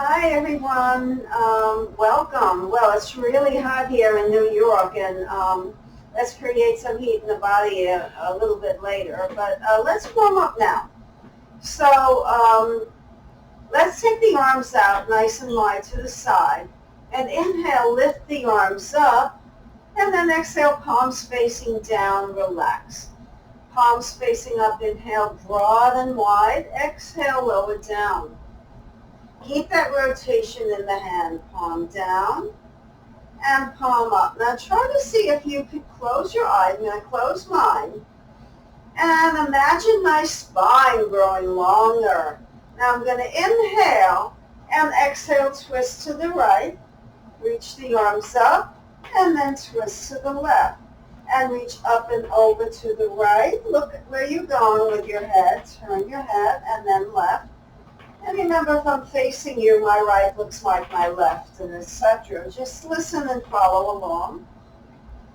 Hi everyone, welcome. Well, it's really hot here in New York, and let's create some heat in the body a little bit later. But let's warm up now. So let's take the arms out nice and wide to the side, and inhale, lift the arms up, and then exhale, palms facing down, relax. Palms facing up, inhale, broad and wide. Exhale, lower down. Keep that rotation in the hand, palm down and palm up. Now try to see if you could close your eyes. I'm going to close mine. And imagine my spine growing longer. Now I'm going to inhale and exhale, twist to the right. Reach the arms up and then twist to the left. And reach up and over to the right. Look at where you're going with your head. Turn your head and then left. And remember, if I'm facing you, my right looks like my left, and etc. Just listen and follow along.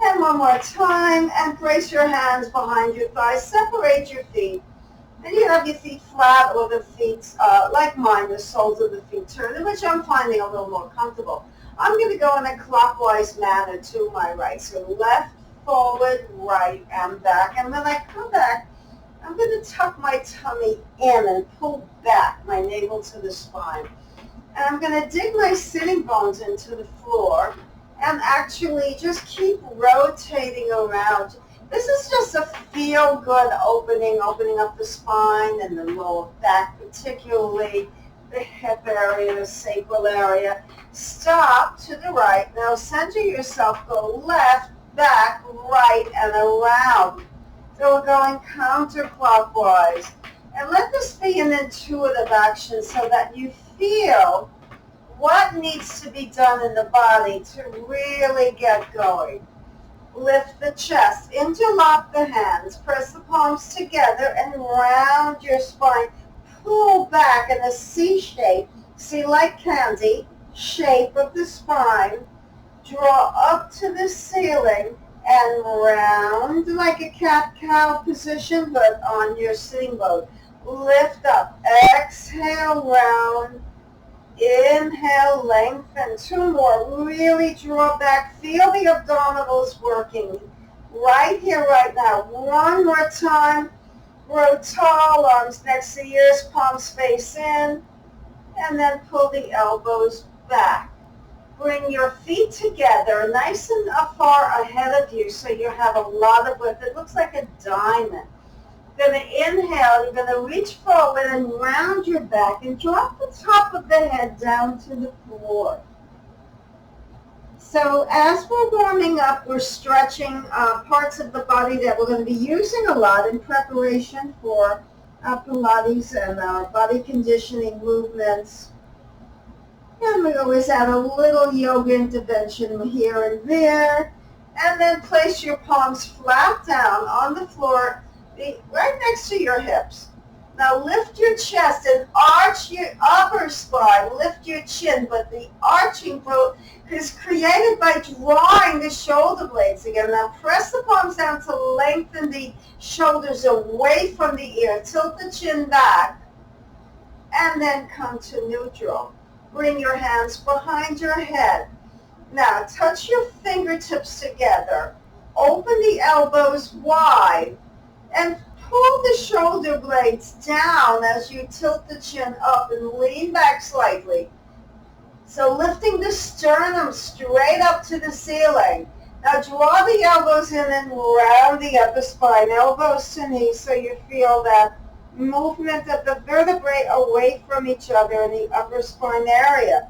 And one more time, and place your hands behind your thighs. Separate your feet. And you have your feet flat or the feet, like mine, the soles of the feet turned, which I'm finding a little more comfortable. I'm going to go in a clockwise manner to my right. So left, forward, right, and back. And when I come back, I'm going to tuck my tummy in and pull back my navel to the spine. And I'm going to dig my sitting bones into the floor and actually just keep rotating around. This is just a feel-good opening up the spine and the lower back, particularly the hip area, the sacral area. Stop to the right. Now center yourself, go left, back, right, and around. So we're going counterclockwise. And let this be an intuitive action so that you feel what needs to be done in the body to really get going. Lift the chest, interlock the hands, press the palms together and round your spine. Pull back in a C shape, C like candy, shape of the spine. Draw up to the ceiling and round like a cat-cow position, but on your sitting bone. Lift up. Exhale, round. Inhale, lengthen. Two more. Really draw back. Feel the abdominals working right here, right now. One more time. Grow tall, arms next to ears, palms face in, and then pull the elbows back. Bring your feet together nice and far ahead of you so you have a lot of width. It looks like a diamond. You're going to inhale, you're going to reach forward and round your back and drop the top of the head down to the floor. So as we're warming up, we're stretching parts of the body that we're going to be using a lot in preparation for Pilates and body conditioning movements. And we always add a little yoga intervention here and there. And then place your palms flat down on the floor, right next to your hips. Now lift your chest and arch your upper spine. Lift your chin, but the arching is created by drawing the shoulder blades again. Now press the palms down to lengthen the shoulders away from the ear. Tilt the chin back, and then come to neutral. Bring your hands behind your head. Now touch your fingertips together. Open the elbows wide and pull the shoulder blades down as you tilt the chin up and lean back slightly. So lifting the sternum straight up to the ceiling. Now draw the elbows in and round the upper spine, elbows to knees, so you feel that movement of the vertebrae away from each other in the upper spine area.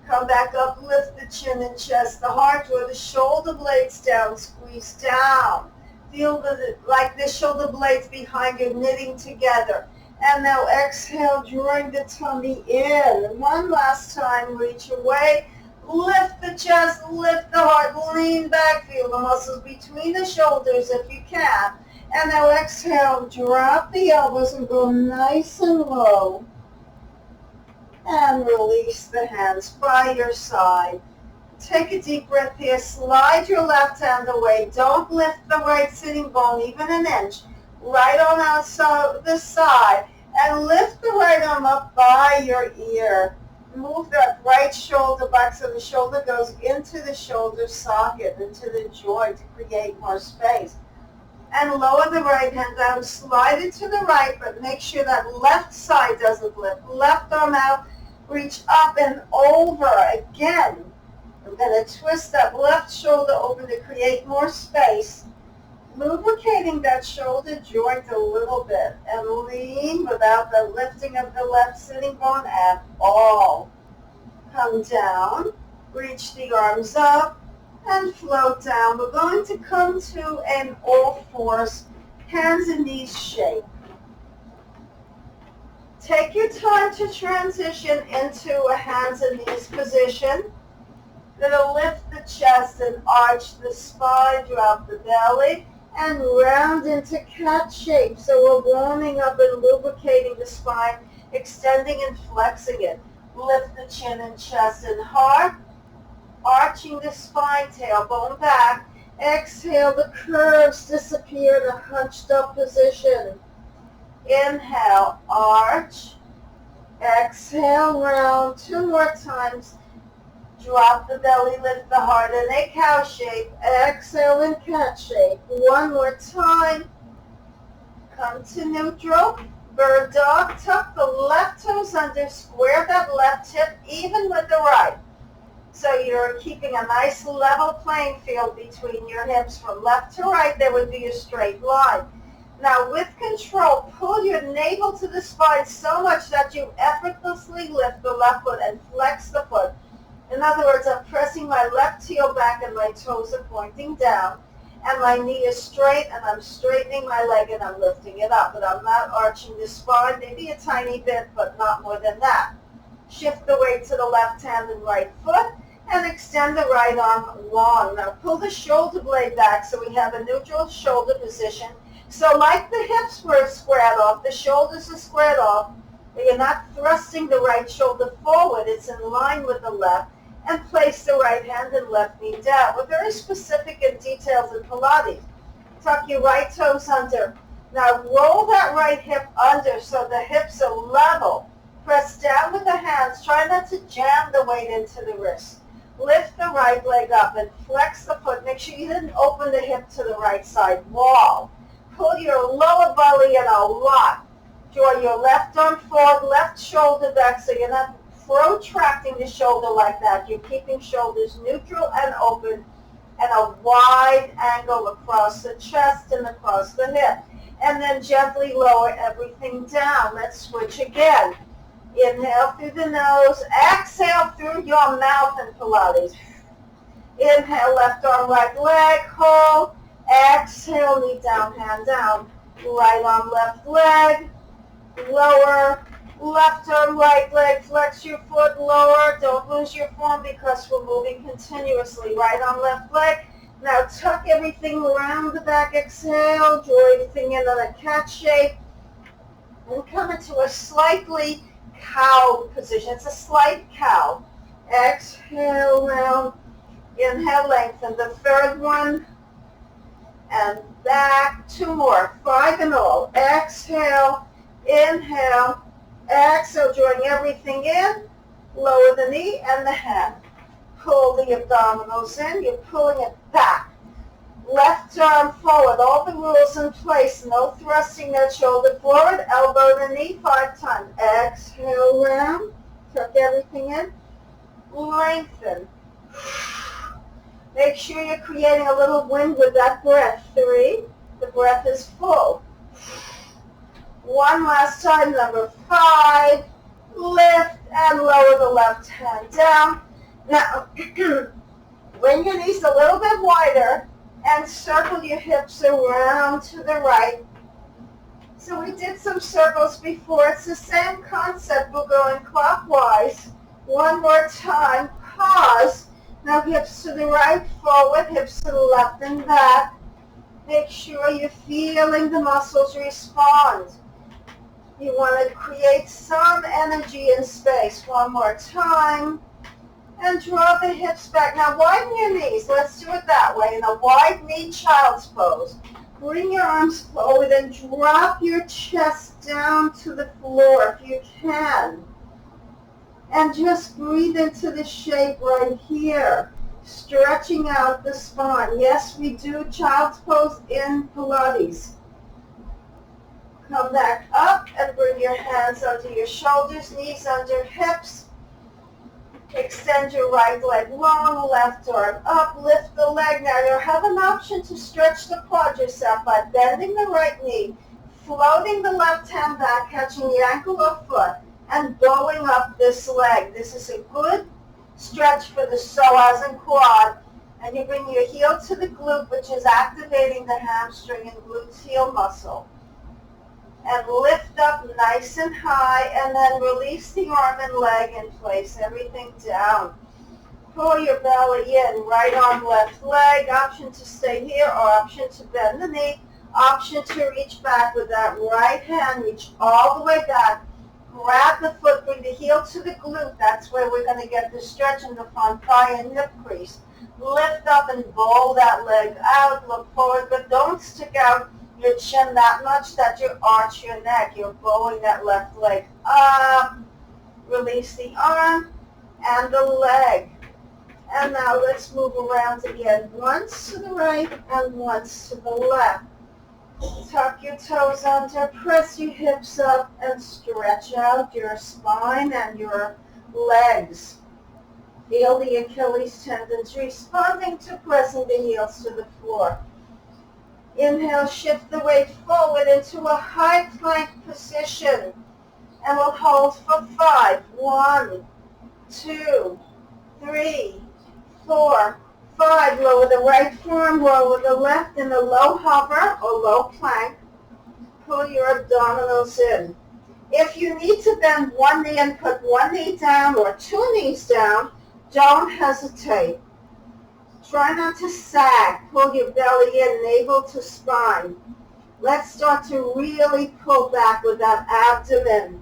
Come back up, lift the chin and chest, the heart, draw the shoulder blades down, squeeze down. Feel like the shoulder blades behind you knitting together. And now exhale, drawing the tummy in. One last time, reach away, lift the chest, lift the heart, lean back, feel the muscles between the shoulders if you can. And now exhale, drop the elbows and go nice and low. And release the hands by your side. Take a deep breath here. Slide your left hand away. Don't lift the right sitting bone even an inch. Right on outside the side. And lift the right arm up by your ear. Move that right shoulder back so the shoulder goes into the shoulder socket, into the joint to create more space. And lower the right hand down, slide it to the right, but make sure that left side doesn't lift. Left arm out, reach up and over again. I'm going to twist that left shoulder over to create more space, lubricating that shoulder joint a little bit, and lean without the lifting of the left sitting bone at all. Come down, reach the arms up, and float down. We're going to come to an all fours, hands and knees shape. Take your time to transition into a hands and knees position. That'll lift the chest and arch the spine, drop the belly, and round into cat shape. So we're warming up and lubricating the spine, extending and flexing it. Lift the chin and chest and heart, arching the spine, tailbone back. Exhale, the curves disappear, the hunched up position. Inhale, arch. Exhale, round. 2 more times. Drop the belly, lift the heart in a cow shape. Exhale in cat shape. 1 more time. Come to neutral. Bird dog. Tuck the left toes under. Square that left hip even with the right. So you're keeping a nice level playing field between your hips. From left to right, there would be a straight line. Now with control, pull your navel to the spine so much that you effortlessly lift the left foot and flex the foot. In other words, I'm pressing my left heel back and my toes are pointing down, and my knee is straight, and I'm straightening my leg and I'm lifting it up, but I'm not arching the spine, maybe a tiny bit, but not more than that. Shift the weight to the left hand and right foot, and extend the right arm long. Now pull the shoulder blade back so we have a neutral shoulder position. So like the hips were squared off, the shoulders are squared off, but you're not thrusting the right shoulder forward, it's in line with the left, and place the right hand and left knee down. We're very specific in details in Pilates. Tuck your right toes under. Now roll that right hip under so the hips are level. Press down with the hands. Try not to jam the weight into the wrist. Lift the right leg up and flex the foot. Make sure you didn't open the hip to the right side wall. Pull your lower belly in a lot. Draw your left arm forward, left shoulder back so you're not protracting the shoulder like that. You're keeping shoulders neutral and open, and a wide angle across the chest and across the hip. And then gently lower everything down. Let's switch again. Inhale through the nose. Exhale through your mouth in Pilates. Inhale, left arm, right leg, hold. Exhale, knee down, hand down. Right arm, left leg. Lower. Left arm, right leg, flex your foot, lower. Don't lose your form because we're moving continuously. Right arm, left leg. Now tuck everything around the back. Exhale, draw everything in on a cat shape. And come into a slightly cow position. It's a slight cow. Exhale, round. Inhale, lengthen. The third one. And back. 2 more. 5 in all. Exhale, inhale. Exhale, drawing everything in, lower the knee and the hand. Pull the abdominals in, you're pulling it back. Left arm forward, all the rules in place, no thrusting that shoulder forward, elbow the knee 5 times. Exhale, round, tuck everything in, lengthen. Make sure you're creating a little wind with that breath. 3, the breath is full. 1 last time, number 5, lift and lower the left hand down. Now, bring your knees a little bit wider and circle your hips around to the right. So we did some circles before. It's the same concept. We're going clockwise. 1 more time, pause. Now hips to the right, forward, hips to the left and back. Make sure you're feeling the muscles respond. You want to create some energy in space. 1 more time. And draw the hips back. Now widen your knees. Let's do it that way. In a wide knee child's pose. Bring your arms forward and drop your chest down to the floor if you can. And just breathe into the shape right here, stretching out the spine. Yes, we do child's pose in Pilates. Come back up and bring your hands under your shoulders, knees under hips. Extend your right leg long, left arm up, lift the leg. Now you have an option to stretch the quadricep by bending the right knee, floating the left hand back, catching the ankle or foot, and bowing up this leg. This is a good stretch for the psoas and quad. And you bring your heel to the glute, which is activating the hamstring and glutes heel muscle. And lift up nice and high, and then release the arm and leg and place everything down. Pull your belly in, right arm, left leg, option to stay here or option to bend the knee, option to reach back with that right hand, reach all the way back, grab the foot, bring the heel to the glute, that's where we're going to get the stretch in the front thigh and hip crease. Lift up and bowl that leg out, look forward, but don't stick out your chin that much that you arch your neck. You're bowing that left leg up. Release the arm and the leg. And now let's move around again. Once to the right and once to the left. Tuck your toes under, press your hips up, and stretch out your spine and your legs. Feel the Achilles tendons responding to pressing the heels to the floor. Inhale, shift the weight forward into a high plank position. And we'll hold for 5. 1, 2, 3, 4, 5. Lower the right forearm, lower the left in a low hover or low plank. Pull your abdominals in. If you need to bend one knee and put one knee down or two knees down, don't hesitate. Try not to sag. Pull your belly in, navel to spine. Let's start to really pull back with that abdomen.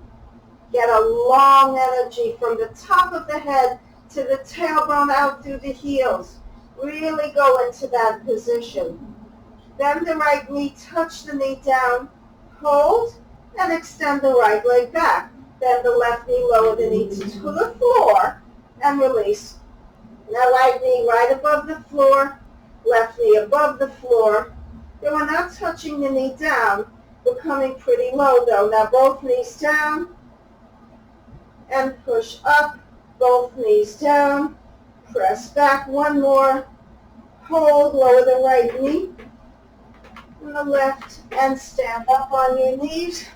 Get a long energy from the top of the head to the tailbone out through the heels. Really go into that position. Bend the right knee, touch the knee down, hold, and extend the right leg back. Bend the left knee, lower the knee to the floor, and release. Now right knee right above the floor, left knee above the floor. Then we're not touching the knee down. We're coming pretty low though. Now both knees down and push up. Both knees down. Press back. One more. Hold. Lower the right knee and the left and stand up on your knees.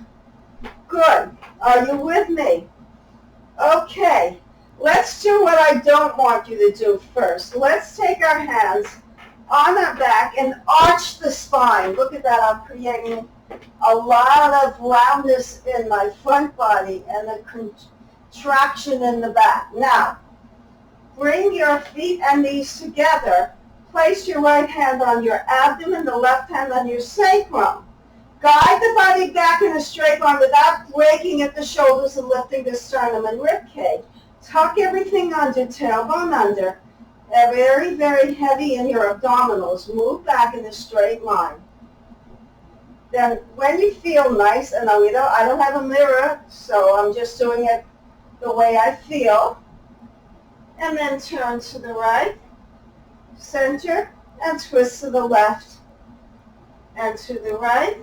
Good. Are you with me? Okay. Let's do what I don't want you to do first. Let's take our hands on our back and arch the spine. Look at that. I'm creating a lot of roundness in my front body and a contraction in the back. Now, bring your feet and knees together. Place your right hand on your abdomen, the left hand on your sacrum. Guide the body back in a straight line without breaking at the shoulders and lifting the sternum and ribcage. Tuck everything under, tailbone under. Very, very heavy in your abdominals. Move back in a straight line. Then when you feel nice, and I don't have a mirror, so I'm just doing it the way I feel. And then turn to the right, center, and twist to the left, and to the right,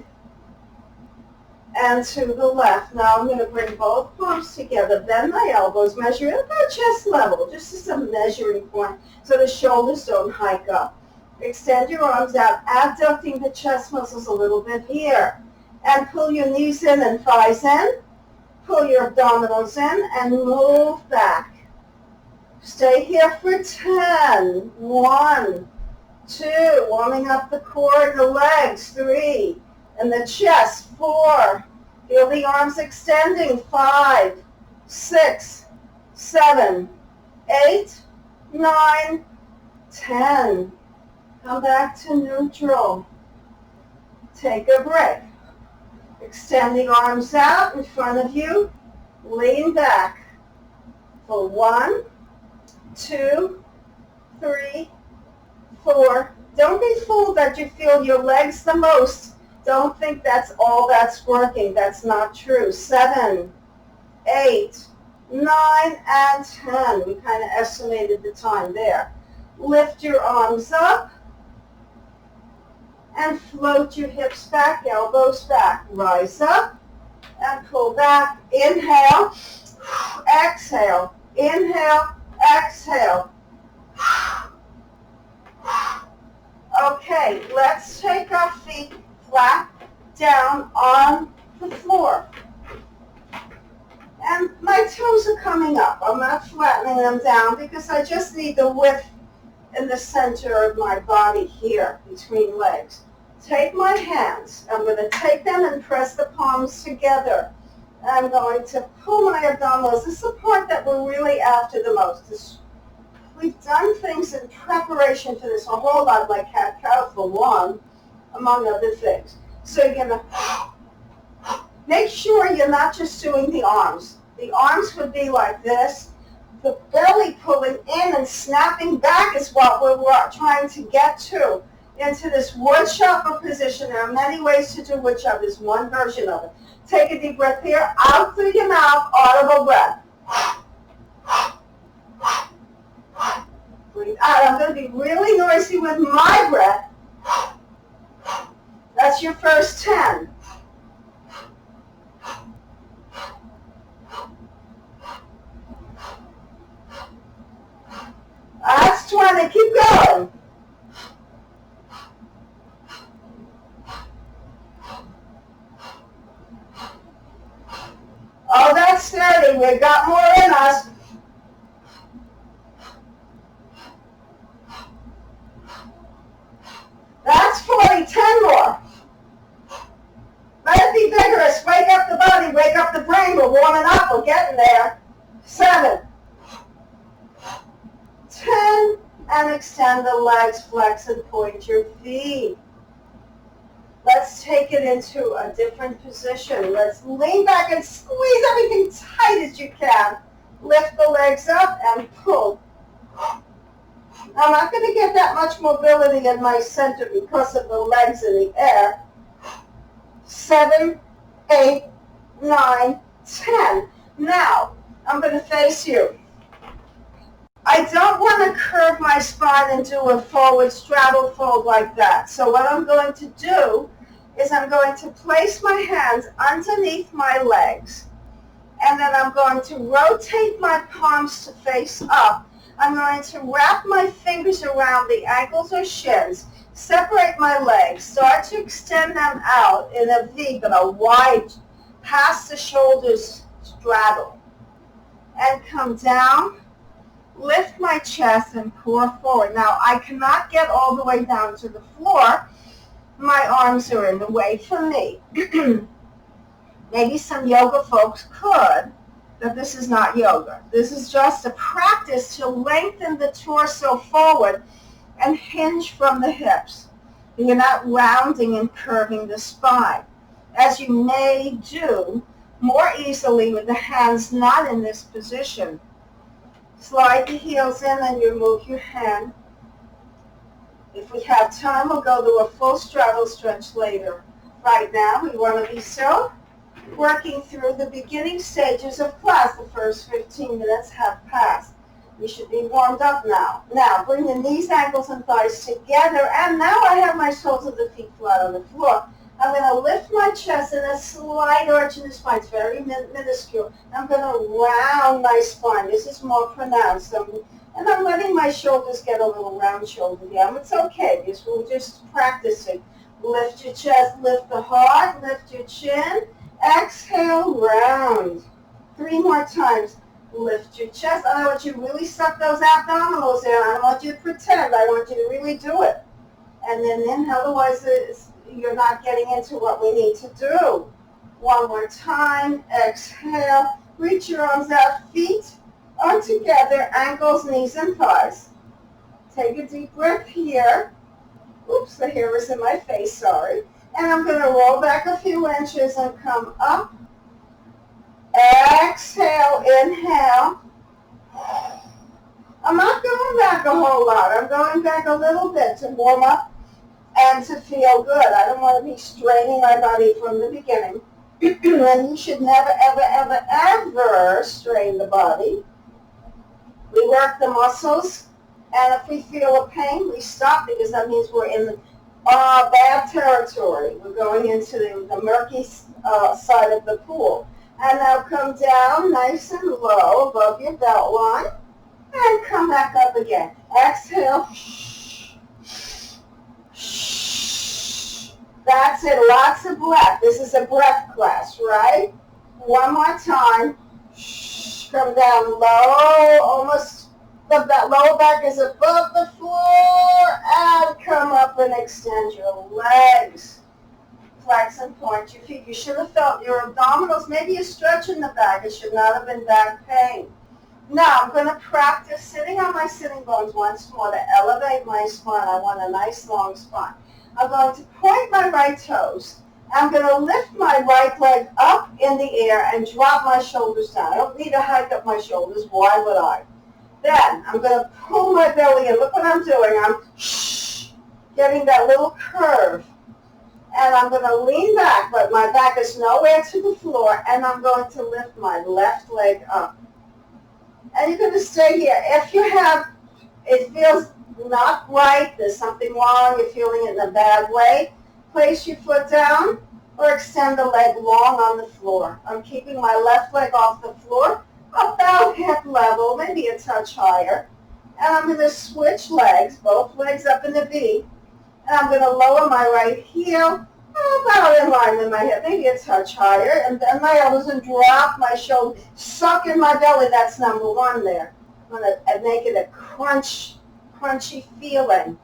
and to the left. Now I'm going to bring both palms together, bend my elbows, measure at about chest level, just as a measuring point, so the shoulders don't hike up. Extend your arms out, abducting the chest muscles a little bit here. And pull your knees in and thighs in. Pull your abdominals in and move back. Stay here for 10. 1, 2, warming up the core and the legs. 3, and the chest. 4, feel the arms extending. 5, 6, 7, 8, 9, 10. Come back to neutral. Take a break. Extend the arms out in front of you. Lean back for 1, 2, 3, 4. Don't be fooled that you feel your legs the most. Don't think that's all that's working. That's not true. 7, 8, 9, and 10. We kind of estimated the time there. Lift your arms up and float your hips back, elbows back. Rise up and pull back. Inhale, exhale, inhale, exhale. Okay, let's take our feet flat down on the floor. And my toes are coming up. I'm not flattening them down because I just need the width in the center of my body here between legs. Take my hands. I'm going to take them and press the palms together. I'm going to pull my abdominals. This is the part that we're really after the most. We've done things in preparation for this a whole lot, like cat-cow for one, among other things. So you're going to make sure you're not just doing the arms. The arms would be like this. The belly pulling in and snapping back is what we're trying to get to, into this woodchopper position. There are many ways to do woodchopper. There's one version of it. Take a deep breath here, out through your mouth, audible breath. Breathe out. I'm going to be really noisy with my breath. That's your first 10. That's 20. Keep going. Oh, that's 30. We've got more in us. That's 40. 10 more. Let it be vigorous. Wake up the body. Wake up the brain. We're warming up. We're getting there. 7. 10. And extend the legs. Flex and point your feet. Let's take it into a different position. Let's lean back and squeeze everything tight as you can. Lift the legs up and pull. I'm not going to get that much mobility in my center because of the legs in the air. 7, 8, 9, 10. Now, I'm going to face you. I don't want to curve my spine and do a forward straddle fold like that. So what I'm going to do is I'm going to place my hands underneath my legs, and then I'm going to rotate my palms to face up. I'm going to wrap my fingers around the ankles or shins, separate my legs, start to extend them out in a V, but a wide, past the shoulders straddle, and come down, lift my chest and pour forward. Now, I cannot get all the way down to the floor. My arms are in the way for me. Maybe some yoga folks could, but this is not yoga. This is just a practice to lengthen the torso forward and hinge from the hips. You're not rounding and curving the spine, as you may do more easily with the hands not in this position. Slide the heels in and you move your hand. If we have time, we'll go to a full straddle stretch later. Right now, we want to be still, working through the beginning stages of class. The first 15 minutes have passed. We should be warmed up now. Now, bring the knees, ankles, and thighs together. And now I have my soles of the feet flat on the floor. I'm going to lift my chest in a slight arch in the spine. It's very minuscule. I'm going to round my spine. This is more pronounced. And I'm letting my shoulders get a little round shoulder down. It's okay because we're just practicing. Lift your chest, lift the heart, lift your chin. Exhale, round. 3 more times. Lift your chest. I want you to really suck those abdominals in. I don't want you to pretend. I want you to really do it. And then inhale, otherwise you're not getting into what we need to do. 1 more time. Exhale. Reach your arms out. Feet are together. Ankles, knees, and thighs. Take a deep breath here. Oops, the hair is in my face, sorry. And I'm going to roll back a few inches and come up. Exhale, inhale. I'm not going back a whole lot. I'm going back a little bit to warm up and to feel good. I don't want to be straining my body from the beginning. And you should never, ever, ever, ever strain the body. We work the muscles, and if we feel a pain, we stop because that means we're in bad territory. We're going into the murky side of the pool. And now come down nice and low above your belt line, and come back up again. Exhale. That's it, lots of breath. This is a breath class, right? One more time. Come down low, almost the lower back is above the floor, and come up and extend your legs. Flex and point your feet. You should have felt your abdominals, maybe a stretch in the back. It should not have been back pain. Now I'm going to practice sitting on my sitting bones once more to elevate my spine. I want a nice long spine. I'm going to point my right toes. I'm going to lift my right leg up in the air and drop my shoulders down. I don't need to hike up my shoulders. Why would I? Then I'm going to pull my belly in. Look what I'm doing. I'm getting that little curve. And I'm going to lean back, but my back is nowhere to the floor. And I'm going to lift my left leg up. And you're going to stay here. If you have, it feels not right, there's something wrong, you're feeling it in a bad way, place your foot down or extend the leg long on the floor. I'm keeping my left leg off the floor, about hip level, maybe a touch higher. And I'm going to switch legs, both legs up in the V. And I'm going to lower my right heel, about in line with my hip, maybe a touch higher. And then my elbows and drop my shoulder, suck in my belly, that's number one there. I'm going to make it a crunchy feeling.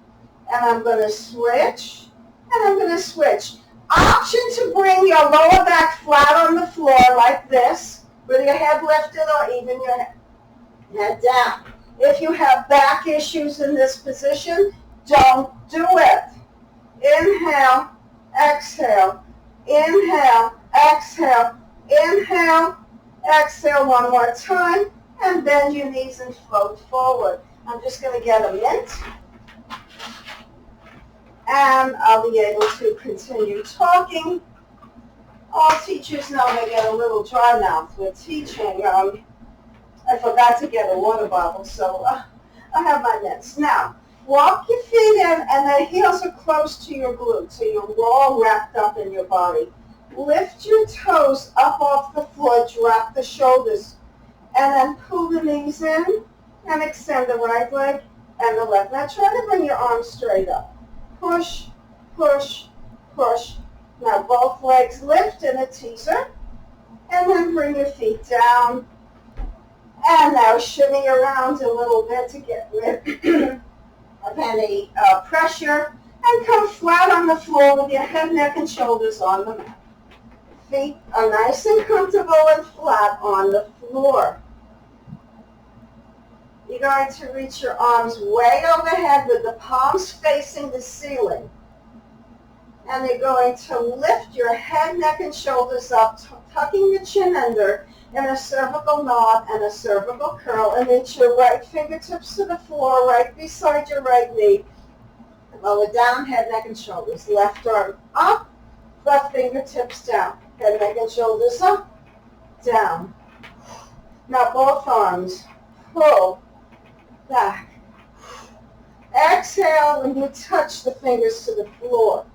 And I'm going to switch, and I'm going to switch. Option to bring your lower back flat on the floor like this, with your head lifted or even your head down. If you have back issues in this position, don't do it. Inhale, exhale, inhale, exhale, inhale, exhale one more time, and bend your knees and float forward. I'm just going to get a mint, and I'll be able to continue talking. All teachers know they get a little dry mouth with teaching. I forgot to get a water bottle, so I have my mitts. Now, walk your feet in, and the heels are close to your glutes, so you're all wrapped up in your body. Lift your toes up off the floor, drop the shoulders, and then pull the knees in. And extend the right leg and the left. Now try to bring your arms straight up. Push, push, push. Now both legs lift in a teaser. And then bring your feet down. And now shimmy around a little bit to get rid of any pressure. And come flat on the floor with your head, neck, and shoulders on the mat. Feet are nice and comfortable and flat on the floor. You're going to reach your arms way overhead with the palms facing the ceiling. And you're going to lift your head, neck, and shoulders up, tucking the chin under in a cervical knot and a cervical curl. And reach your right fingertips to the floor, right beside your right knee. Lower down, head, neck, and shoulders. Left arm up, left fingertips down. Head, neck, and shoulders up, down. Now both arms pull back. Exhale when you touch the fingers to the floor.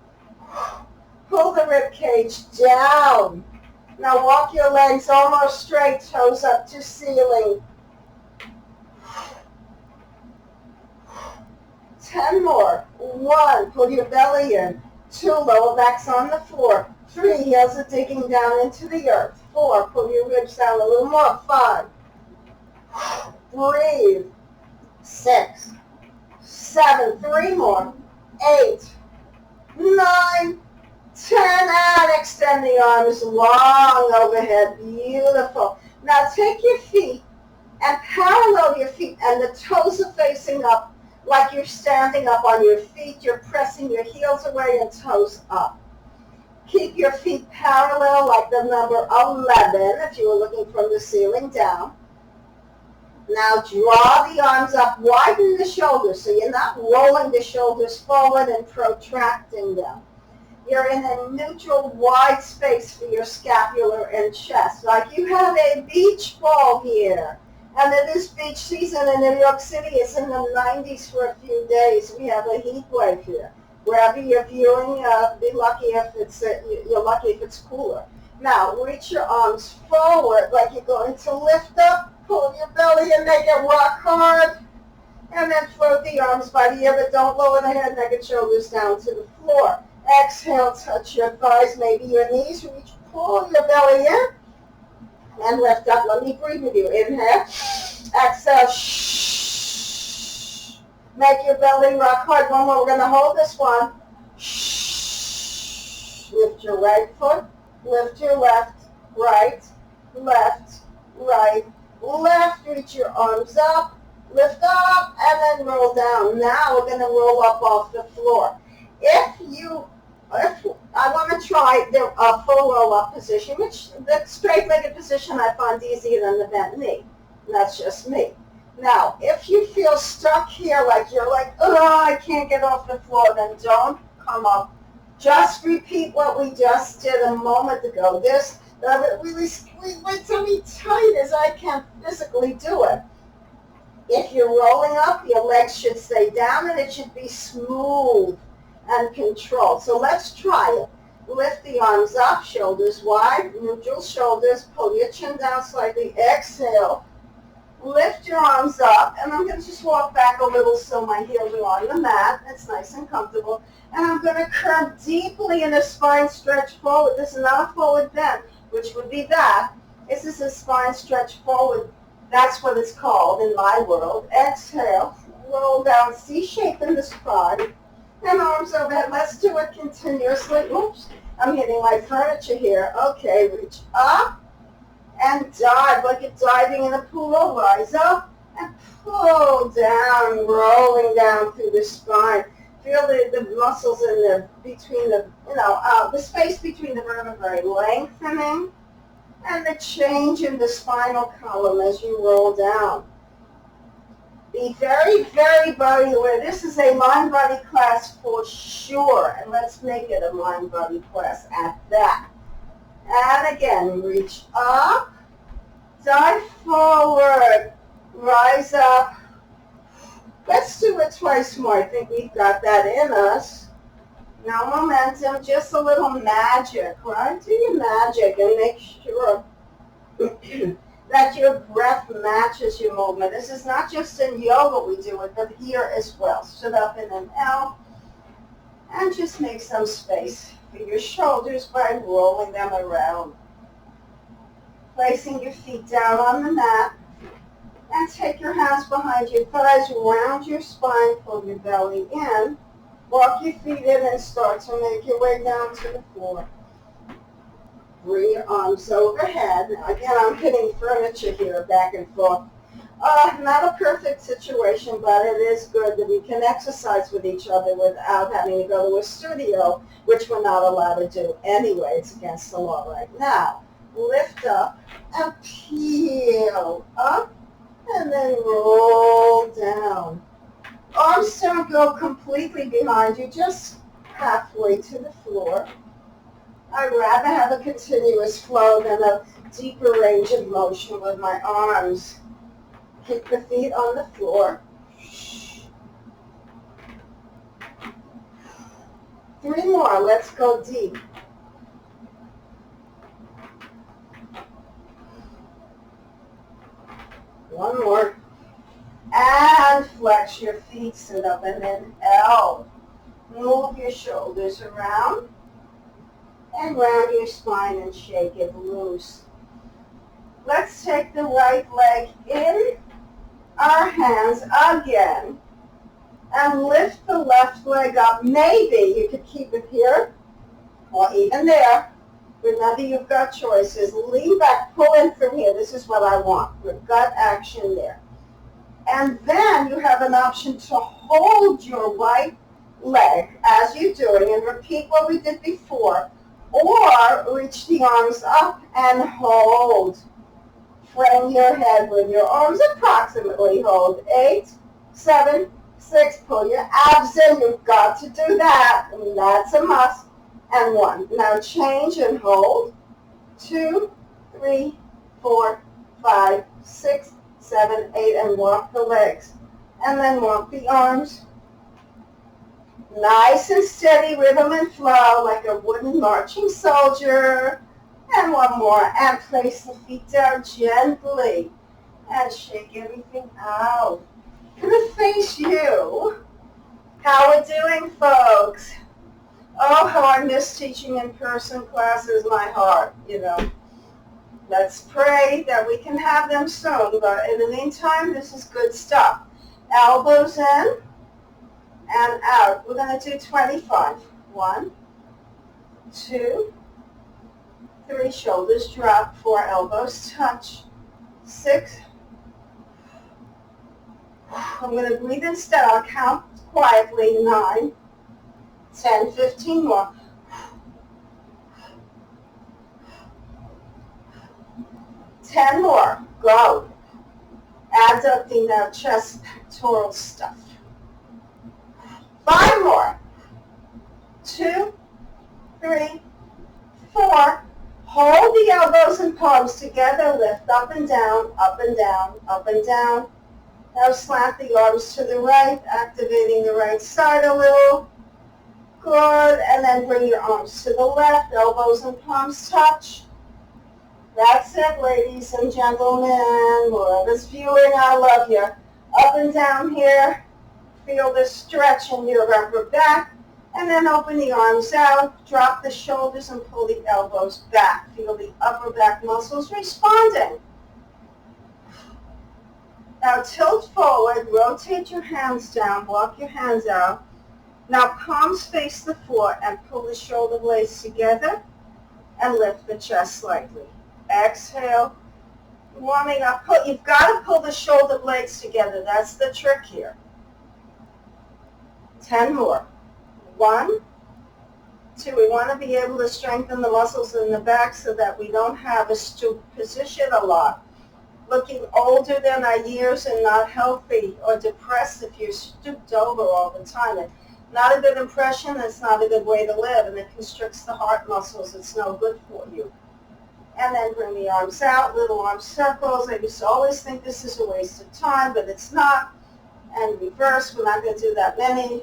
Pull the rib cage down. Now walk your legs almost straight, toes up to ceiling. 10 more. 1, pull your belly in. 2, lower back's on the floor. 3, heels are digging down into the earth. 4, pull your ribs down a little more. 5, breathe. 6, 7, 3 more. 8, 9, 10, and extend the arms long overhead. Beautiful. Now take your feet and parallel your feet, and the toes are facing up like you're standing up on your feet. You're pressing your heels away and toes up. Keep your feet parallel like the number 11 if you were looking from the ceiling down. Now draw the arms up, widen the shoulders so you're not rolling the shoulders forward and protracting them. You're in a neutral, wide space for your scapular and chest. Like you have a beach ball here. And it is beach season in New York City. It's in the 90s for a few days. We have a heat wave here. Wherever you're viewing, be lucky if you're lucky if it's cooler. Now, reach your arms forward like you're going to lift up, pull your belly and make it rock hard. And then float the arms by the ear, but don't lower the head, neck, and shoulders down to the floor. Exhale, touch your thighs, maybe your knees. Reach, pull your belly in, and lift up. Let me breathe with you. Inhale, exhale, shh. Make your belly rock hard. One more. We're going to hold this one. Shh. Lift your right foot. Lift your left, right, left, right, left. Reach your arms up. Lift up and then roll down. Now we're going to roll up off the floor. If I want to try the full roll-up position, which the straight-legged position I find easier than the bent knee. And that's just me. Now, if you feel stuck here, like you're like, oh, I can't get off the floor, then don't come up. Just repeat what we just did a moment ago. This really squeeze my tummy tight as I can physically do it. If you're rolling up, your legs should stay down and it should be smooth and controlled. So let's try it. Lift the arms up, shoulders wide, neutral shoulders, pull your chin down slightly, exhale. Lift your arms up, and I'm going to just walk back a little so my heels are on the mat. It's nice and comfortable. And I'm going to curve deeply in the spine, stretch forward. This is not a forward bend, which would be that. This is a spine stretch forward. That's what it's called in my world. Exhale, roll down, C shape in the spine, and arms overhead. Let's do it continuously. Oops, I'm hitting my furniture here. Okay, reach up and dive like you're diving in a pool. Rise up and pull down, rolling down through the spine. Feel the muscles in the between the the space between the vertebrae lengthening. And the change in the spinal column as you roll down. Be very, very body aware. This is a mind-body class for sure, and let's make it a mind-body class at that. And again, reach up, dive forward, rise up. Let's do it twice more. I think we've got that in us. No momentum, just a little magic, right? Do your magic and make sure that your breath matches your movement. This is not just in yoga we do it, but here as well. Sit up in an L and just make some space for your shoulders by rolling them around. Placing your feet down on the mat and take your hands behind your thighs, round your spine, pull your belly in. Walk your feet in and start to make your way down to the floor. Bring your arms overhead. Now again, I'm hitting furniture here back and forth. Not a perfect situation, but it is good that we can exercise with each other without having to go to a studio, which we're not allowed to do anyway. It's against the law right now. Lift up and peel up and then roll down. Arms don't go completely behind you, just halfway to the floor. I'd rather have a continuous flow than a deeper range of motion with my arms. Keep the feet on the floor. 3 more. Let's go deep. One more. And flex your feet, sit up and then L. Move your shoulders around and round your spine and shake it loose. Let's take the right leg in our hands again and lift the left leg up. Maybe you could keep it here or even there. Remember, you've got choices. Lean back, pull in from here. This is what I want. Good gut action there. And then you have an option to hold your right leg as you're doing and repeat what we did before, or reach the arms up and hold. Frame your head with your arms, approximately hold. 8, 7, 6, pull your abs in. You've got to do that. And that's a must. and 1. Now change and hold. 2, 3, 4, 5, 6, 7, 8, and walk the legs. And then walk the arms. Nice and steady rhythm and flow like a wooden marching soldier. And one more. And place the feet down gently. And shake everything out. Gonna face you. How we doing, folks? Oh, how I miss teaching in-person classes, my heart, Let's pray that we can have them soon, but in the meantime, this is good stuff. Elbows in and out. We're going to do 25. 1, 2, 3, shoulders drop, 4, elbows touch, 6. I'm going to breathe instead. I'll count quietly. 9, 10, 15 more. 10 more. Go. Abducting that chest, pectoral stuff. 5 more. 2, 3, 4. Hold the elbows and palms together. Lift up and down, up and down, up and down. Now slant the arms to the right, activating the right side a little. Good. And then bring your arms to the left. Elbows and palms touch. That's it, ladies and gentlemen. Whoever's viewing, I love you. Up and down here. Feel the stretch in your upper back. And then open the arms out. Drop the shoulders and pull the elbows back. Feel the upper back muscles responding. Now tilt forward. Rotate your hands down. Walk your hands out. Now palms face the floor and pull the shoulder blades together and lift the chest slightly. Exhale, warming up. You've got to pull the shoulder blades together. That's the trick here. 10 more. 1, 2. We want to be able to strengthen the muscles in the back so that we don't have a stoop position a lot. Looking older than our years and not healthy or depressed if you're stooped over all the time. And not a good impression. It's not a good way to live, and it constricts the heart muscles. It's no good for you. And then bring the arms out, little arm circles. I used to always think this is a waste of time, but it's not. And reverse, we're not going to do that many.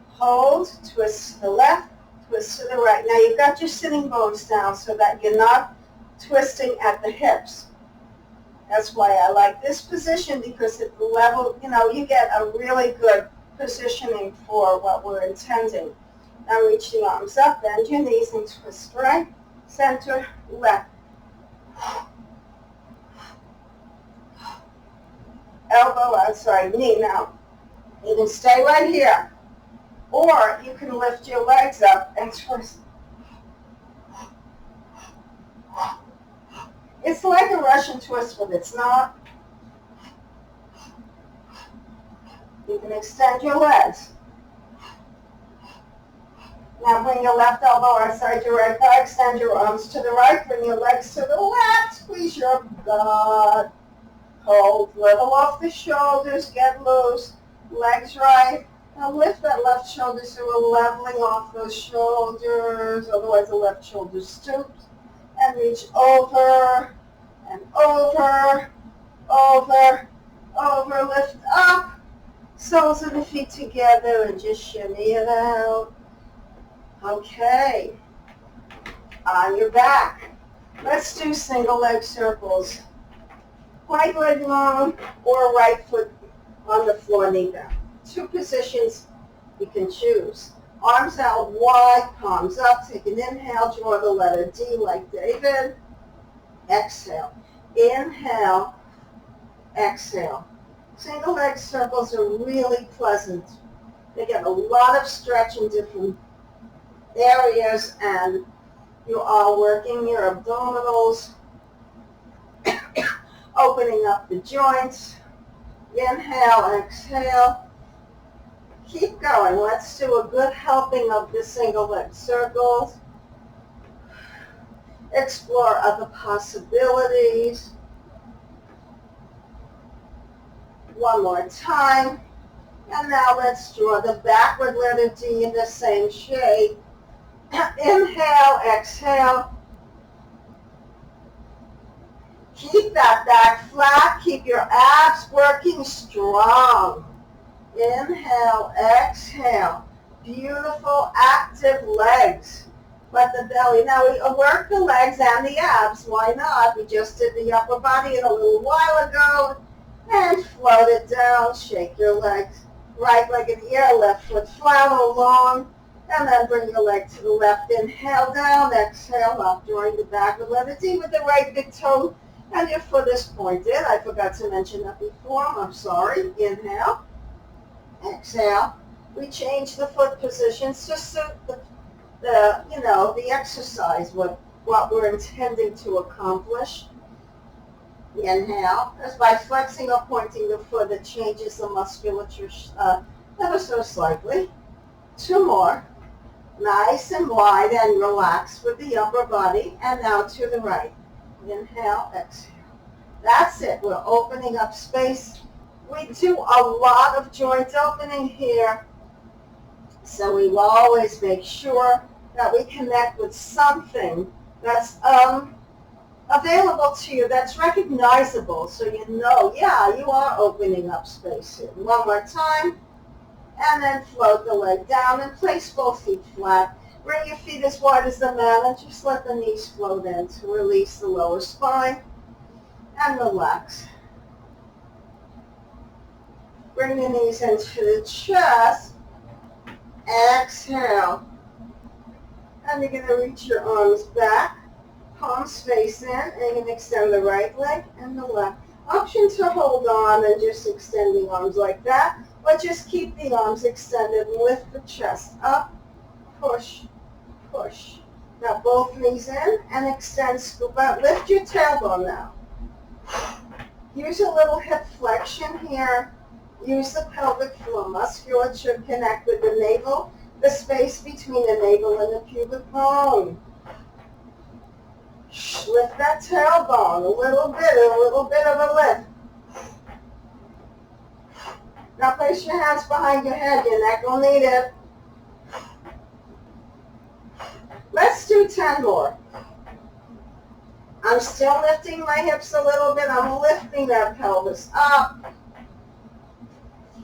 Hold, twist to the left, twist to the right. Now you've got your sitting bones down so that you're not twisting at the hips. That's why I like this position, because at the level, you get a really good positioning for what we're intending. Now reach the arms up, bend your knees and twist right. Center, left. Elbow outside, knee. Now, you can stay right here, or you can lift your legs up and twist. It's like a Russian twist, but it's not. You can extend your legs. Now bring your left elbow outside your right thigh, extend your arms to the right, bring your legs to the left, squeeze your butt. Hold, level off the shoulders, get loose, legs right. Now lift that left shoulder so we're leveling off those shoulders, otherwise the left shoulder stoops. And reach over, and over, over, over, lift up. Soles of the feet together and just shimmy it out. Okay, on your back. Let's do single leg circles. Right leg long or right foot on the floor, knee down. 2 positions you can choose. Arms out wide, palms up. Take an inhale, draw the letter D like David. Exhale. Inhale, exhale. Single leg circles are really pleasant. They get a lot of stretch in different areas, and you are working your abdominals, opening up the joints. Inhale, exhale. Keep going. Let's do a good helping of the single leg circles. Explore other possibilities. One more time. And now let's draw the backward letter D in the same shape. Inhale, exhale. Keep that back flat. Keep your abs working strong. Inhale, exhale. Beautiful, active legs. Let the belly. Now we work the legs and the abs. Why not? We just did the upper body a little while ago. And float it down. Shake your legs. Right leg in the air, left foot flat or long. And then bring your leg to the left. Inhale down, exhale up. Drawing the back of letter D with the right big toe. And your foot is pointed. I forgot to mention that before. I'm sorry. Inhale. Exhale. We change the foot positions to suit the exercise, what we're intending to accomplish. Inhale. That's by flexing or pointing the foot, it changes the musculature ever so slightly. 2 more. Nice and wide and relaxed with the upper body. And now to the right. Inhale, exhale. That's it. We're opening up space. We do a lot of joint opening here. So we will always make sure that we connect with something that's available to you, that's recognizable, so you know, yeah, you are opening up space here. One more time, and then float the leg down and place both feet flat. Bring your feet as wide as the mat and just let the knees float in to release the lower spine and relax. Bring the knees into the chest. Exhale. And you're going to reach your arms back, palms face in, and you're going to extend the right leg and the left. Option to hold on and just extend the arms like that, but just keep the arms extended and lift the chest up, push, push. Now both knees in and extend, scoop out. Lift your tailbone now. Use a little hip flexion here. Use the pelvic floor musculature, connect with the navel, the space between the navel and the pubic bone. Lift that tailbone, a little bit of a lift. Now place your hands behind your head, your neck will need it. Let's do 10 more. I'm still lifting my hips a little bit. I'm lifting that pelvis up.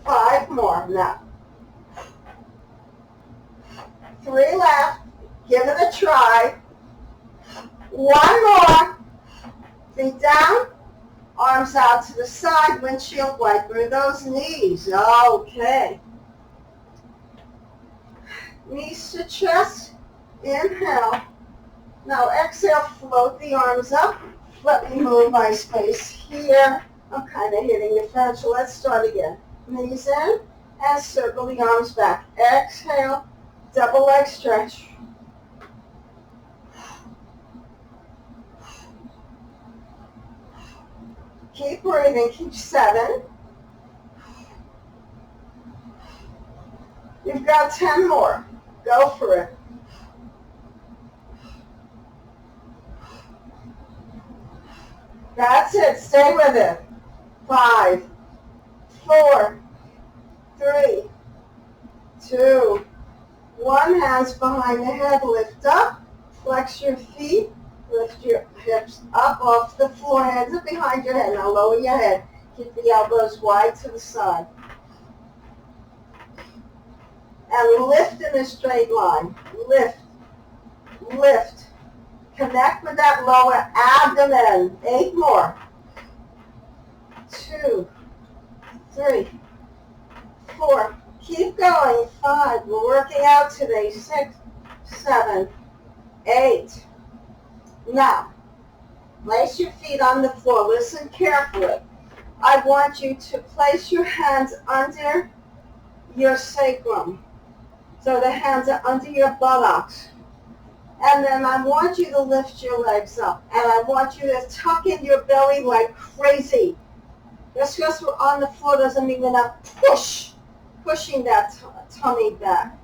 5 more now. 3 left. Give it a try. 1 more. Feet down. Arms out to the side. Windshield wiper those knees. Okay. Knees to chest. Inhale. Now exhale. Float the arms up. Let me move my space here. I'm kind of hitting the front, so let's start again. Knees in and circle the arms back. Exhale, double leg stretch. Keep breathing, keep 7. You've got 10 more. Go for it. That's it, stay with it. 5, 4, 3, 2, 1. Hands behind the head, lift up, flex your feet, lift your hips up off the floor, hands up behind your head. Now lower your head, keep the elbows wide to the side. And lift in a straight line. Lift, lift. Connect with that lower abdomen. 8 more. 2, 3, 4. Keep going. 5. We're working out today. 6, 7, 8. Now, place your feet on the floor. Listen carefully. I want you to place your hands under your sacrum. So the hands are under your buttocks. And then I want you to lift your legs up. And I want you to tuck in your belly like crazy. Just because we're on the floor doesn't mean we're not pushing that tummy back.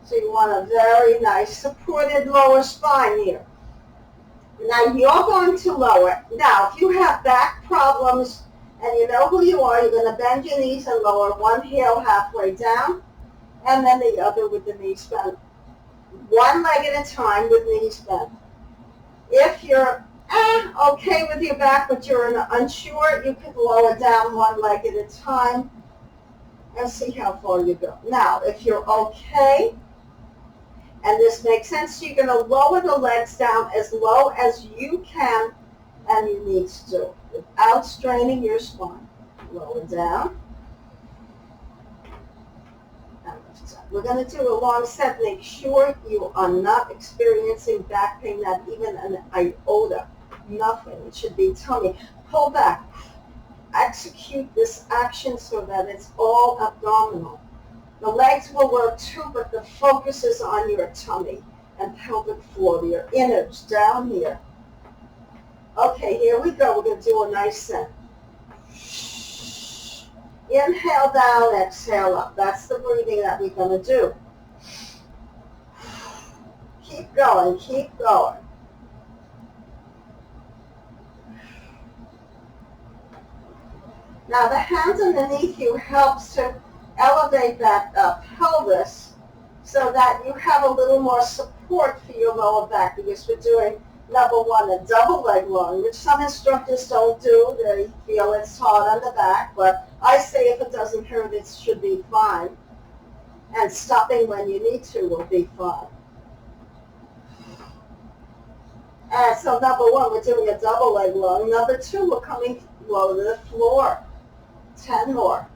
So you want a very nice supported lower spine here. Now you're going to lower. Now if you have back problems And you know who you are. You're going to bend your knees and lower one heel halfway down, and then the other with the knees bent. One leg at a time with knees bent. If you're okay with your back, but you're unsure, you could lower down one leg at a time and see how far you go. Now, if you're okay, and this makes sense, you're going to lower the legs down as low as you can and your knees do, without straining your spine. Lower down. And lift up. We're going to do a long set. Make sure you are not experiencing back pain, not even an iota. Nothing. It should be tummy. Pull back. Execute this action so that it's all abdominal. The legs will work too, but the focus is on your tummy and pelvic floor, your innards down here. Okay, here we go. We're going to do a nice set. Inhale down, exhale up. That's the breathing that we're going to do. Keep going, keep going. Now the hands underneath you helps to elevate that pelvis so that you have a little more support for your lower back, because we're doing, number one, a double leg long, which some instructors don't do. They feel it's hard on the back, but I say if it doesn't hurt, it should be fine. And stopping when you need to will be fine. And so number one, we're doing a double leg long. Number two, we're coming low to the floor. 10 more.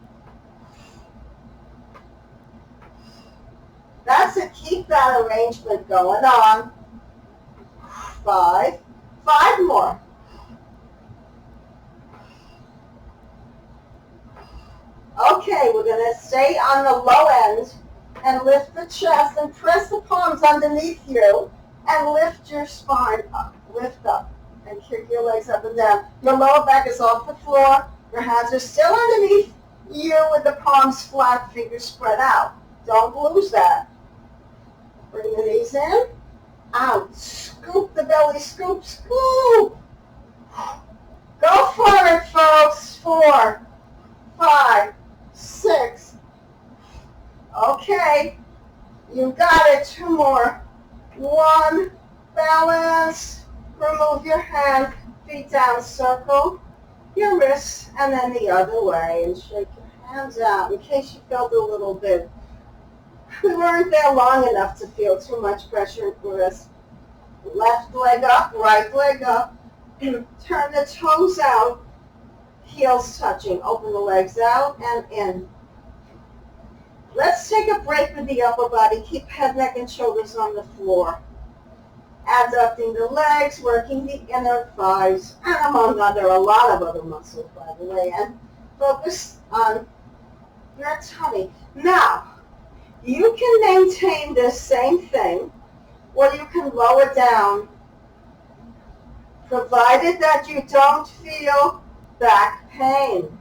That's it. Keep that arrangement going on. 5. 5 more. Okay, we're going to stay on the low end and lift the chest and press the palms underneath you and lift your spine up. Lift up and kick your legs up and down. Your lower back is off the floor. Your hands are still underneath you with the palms flat, fingers spread out. Don't lose that. Bring the knees in, out. Scoop the belly, scoop, scoop. Go for it, folks. 4, 5, 6. Okay, you got it. 2 more. 1, balance. Remove your hand, feet down, circle your wrists, and then the other way, and shake your hands out in case you felt a little bit. We weren't there long enough to feel too much pressure in the wrist. Left leg up, right leg up. Turn the toes out, heels touching. Open the legs out and in. Let's take a break with the upper body. Keep head, neck, and shoulders on the floor. Adducting the legs, working the inner thighs, and among a lot of other muscles, by the way, and focus on your tummy. Now, you can maintain this same thing, or you can lower down, provided that you don't feel back pain.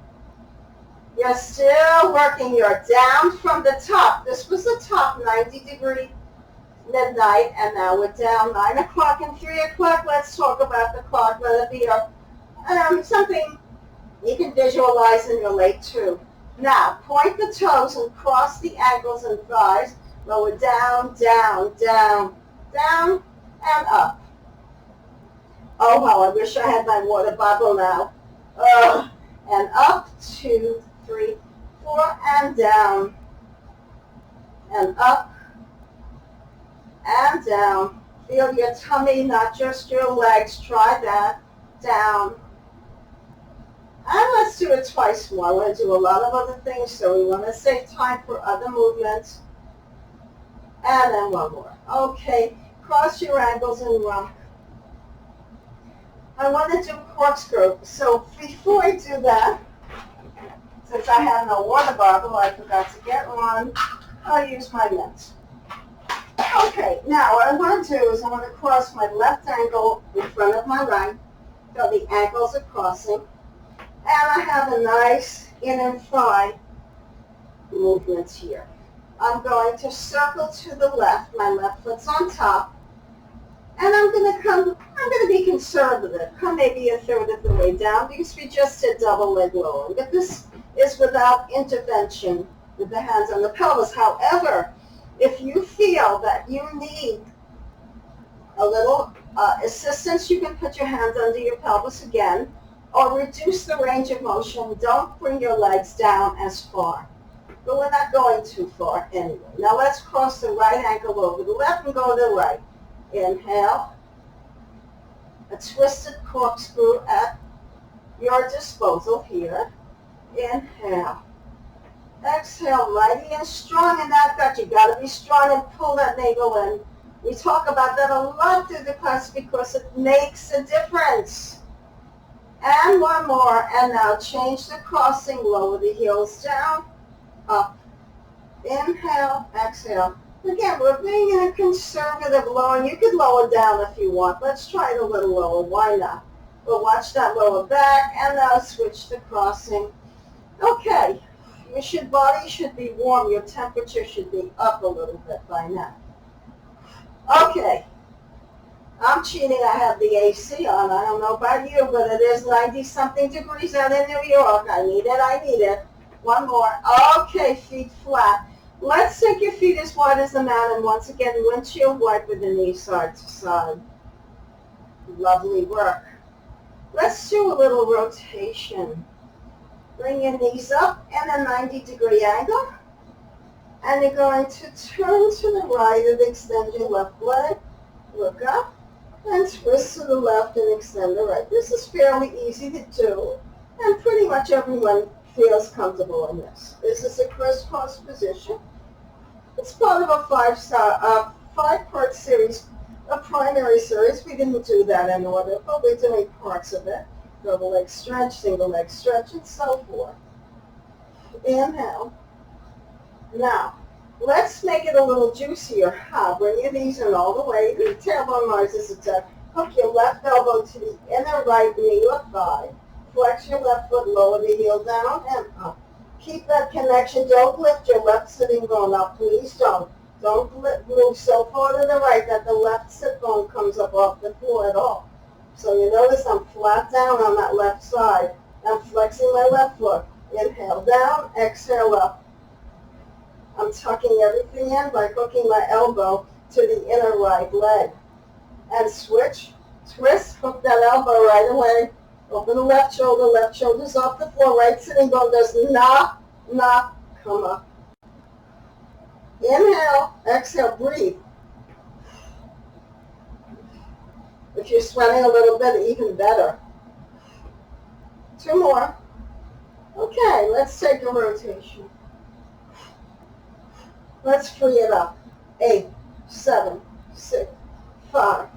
You're still working your down from the top. This was the top, 90-degree midnight, and now we're down 9 o'clock and 3 o'clock. Let's talk about the clock. Let it be something you can visualize and relate to. Now, point the toes and cross the ankles and thighs. Lower down, down, down, down, and up. Oh, wow, I wish I had my water bottle now. And up, 2, 3, 4, and down. And up, and down. Feel your tummy, not just your legs. Try that. Down. And let's do it twice more. I want to do a lot of other things, so we want to save time for other movements. And then one more. Okay, cross your ankles and rock. I want to do corkscrew. So before I do that, since I have no water bottle, I forgot to get one, I'll use my mitts. Okay, now what I want to do is I want to cross my left ankle in front of my right, so the ankles are crossing, and I have a nice inner thigh movement here. I'm going to circle to the left, my left foot's on top, And I'm going to be conservative. Come maybe a third of the way down because we just did double leg lowering. But this is without intervention with the hands on the pelvis. However, if you feel that you need a little assistance, you can put your hands under your pelvis again or reduce the range of motion. Don't bring your legs down as far. But we're not going too far anyway. Now let's cross the right ankle over the left and go to the right. Inhale, a twisted corkscrew at your disposal here. Inhale. Exhale, mighty and strong in that gut. You got to be strong and pull that navel in. We talk about that a lot through the class because it makes a difference. And one more, and now change the crossing, lower the heels down, up. Inhale, exhale. Again, we're being in a conservative lower. You could lower down if you want. Let's try it a little lower. Why not? We'll watch that lower back, and now switch the crossing. Okay, your body should be warm. Your temperature should be up a little bit by now. Okay, I'm cheating. I have the AC on. I don't know about you, but it is 90-something degrees out in New York. I need it. One more. Okay, feet flat. Let's take your feet as wide as the mat, and once again, windshield wipe with the knees side to side. Lovely work. Let's do a little rotation. Bring your knees up in a 90-degree angle, and you're going to turn to the right and extend your left leg. Look up, and twist to the left and extend the right. This is fairly easy to do, and pretty much everyone feels comfortable in this. This is a crisscross position. It's part of a five-part series, a primary series. We didn't do that in order, but we're doing parts of it. Double leg stretch, single leg stretch, and so forth. Inhale. Now, let's make it a little juicier. Bring your knees in all the way. The tailbone rises a touch. Hook your left elbow to the inner right knee or thigh. Flex your left foot, lower the heel down and up. Keep that connection. Don't lift your left sitting bone up. Please don't. Don't move so far to the right that the left sit bone comes up off the floor at all. So you notice I'm flat down on that left side. I'm flexing my left foot. Inhale down, exhale up. I'm tucking everything in by hooking my elbow to the inner right leg. And switch, twist, hook that elbow right away. Open the left shoulder's off the floor, right sitting bone does not come up. Inhale, exhale, breathe. If you're sweating a little bit, even better. 2 more. Okay, let's take a rotation. Let's free it up. 8, 7, 6, 5,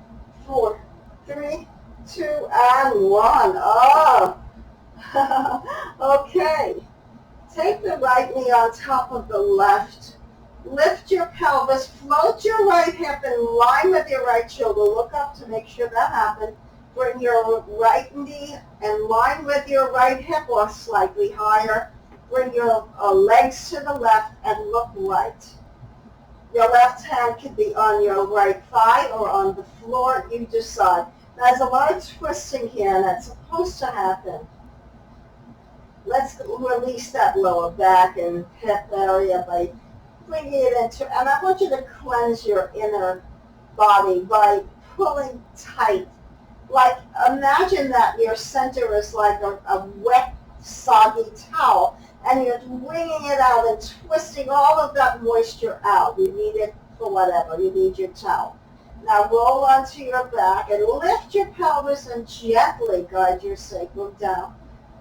4, 3, 2, and 1. Oh, okay. Take the right knee on top of the left. Lift your pelvis, float your right hip in line with your right shoulder. Look up to make sure that happens. Bring your right knee in line with your right hip or slightly higher. Bring your legs to the left and look right. Your left hand could be on your right thigh or on the floor. You decide. There's a lot of twisting here, and that's supposed to happen. Let's release that lower back and hip area by bringing it into, and I want you to cleanse your inner body by pulling tight. Like, imagine that your center is like a wet, soggy towel, and you're wringing it out and twisting all of that moisture out. You need it for whatever. You need your towel. Now roll onto your back and lift your pelvis and gently guide your sacrum down.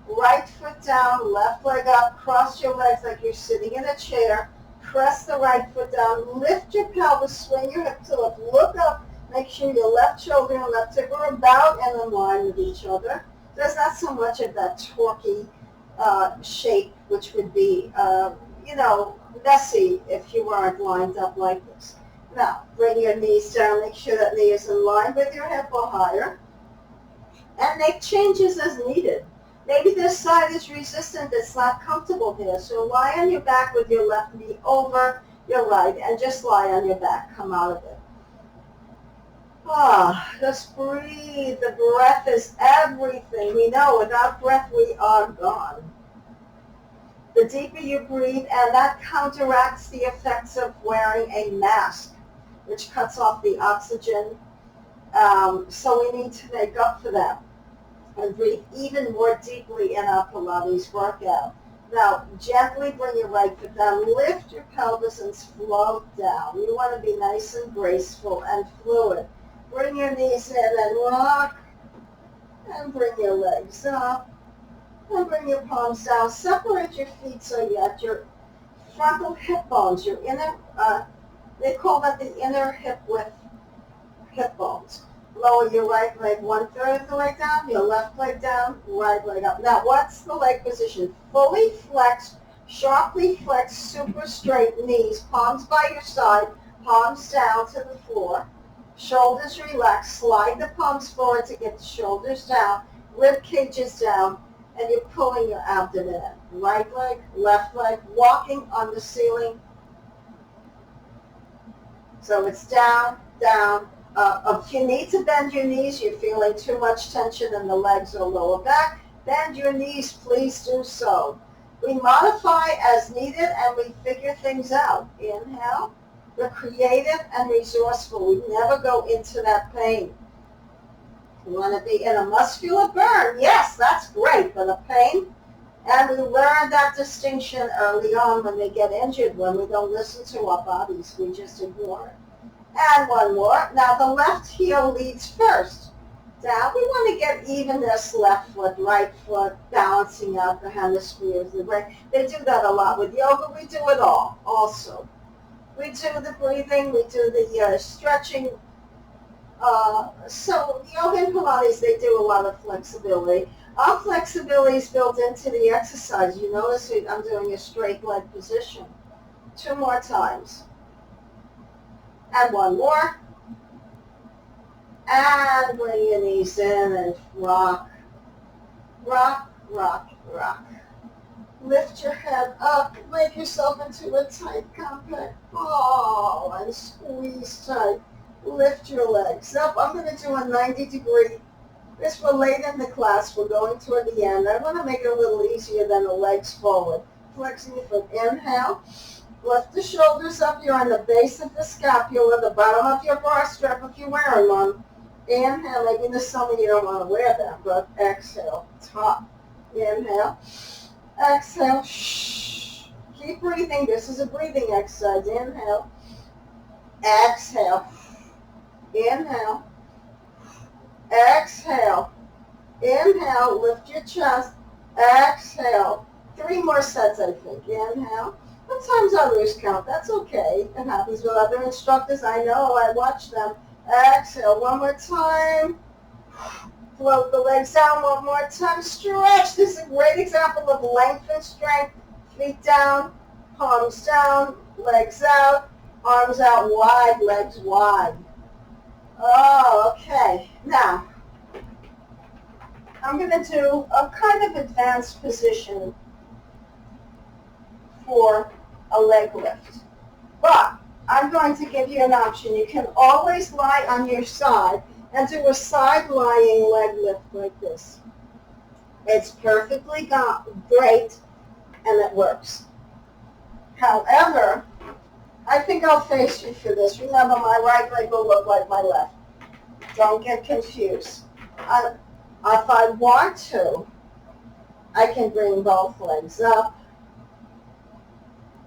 Right foot down, left leg up, cross your legs like you're sitting in a chair. Press the right foot down, lift your pelvis, swing your hip to lift, look up, make sure your left shoulder and left hip are about and in line with each other. There's not so much of that torquey shape, which would be, messy if you weren't lined up like this. Now, bring your knees down, make sure that knee is in line with your hip or higher, and make changes as needed. Maybe this side is resistant, it's not comfortable here, so lie on your back with your left knee over your right, and just lie on your back, come out of it. Just breathe. The breath is everything. We know without breath we are gone. The deeper you breathe, and that counteracts the effects of wearing a mask, which cuts off the oxygen. So we need to make up for that and breathe even more deeply in our Pilates workout. Now, gently bring your right foot down, lift your pelvis and float down. You want to be nice and graceful and fluid. Bring your knees in and rock, and bring your legs up, and bring your palms down. Separate your feet so you have your frontal hip bones, your inner, they call that the inner hip width hip bones. Lower your right leg 1/3 of the way down, your left leg down, right leg up. Now, what's the leg position? Fully flexed, sharply flexed, super straight knees, palms by your side, palms down to the floor. Shoulders relaxed, slide the palms forward to get the shoulders down, rib cages down, and you're pulling your abdomen in. Right leg, left leg, walking on the ceiling. So it's down, down, if you need to bend your knees, you're feeling too much tension in the legs or lower back, bend your knees, please do so. We modify as needed and we figure things out. Inhale. We're creative and resourceful. We never go into that pain. We want to be in a muscular burn. Yes, that's great, but a pain. And we learn that distinction early on when we get injured, when we don't listen to our bodies. We just ignore it. And one more. Now the left heel leads first. Down. We want to get evenness, left foot, right foot, balancing out the hemispheres. They do that a lot with yoga. We do it all also. We do the breathing. We do the stretching. So yoga and Pilates, they do a lot of flexibility. Our flexibility is built into the exercise. You notice I'm doing a straight leg position. 2 more times. And one more. And bring your knees in and rock, rock, rock, rock. Lift your head up, make yourself into a tight, compact ball, and squeeze tight. Lift your legs up. I'm going to do a 90-degree. This we're late in the class. We're going toward the end. I want to make it a little easier than the legs forward. Flexing your foot. Inhale. Lift the shoulders up. You're on the base of the scapula, the bottom of your bar strap if you're wearing one. Inhale. Maybe in the summer you don't want to wear that, but exhale. Top. Inhale. Exhale. Shh. Keep breathing. This is a breathing exercise. Inhale. Exhale. Inhale. Exhale. Inhale. Lift your chest. Exhale. 3 more sets, I think. Inhale. Sometimes I lose count. That's okay. It happens with other instructors. I know. I watch them. Exhale. One more time. Float the legs down. One more time. Stretch. This is a great example of length and strength. Feet down. Palms down. Legs out. Arms out wide. Legs wide. Oh, okay. Now, I'm going to do a kind of advanced position for a leg lift. But I'm going to give you an option. You can always lie on your side and do a side lying leg lift like this. It's perfectly great and it works. However, I think I'll face you for this. Remember, my right leg will look like my left. Don't get confused. If I want to, I can bring both legs up.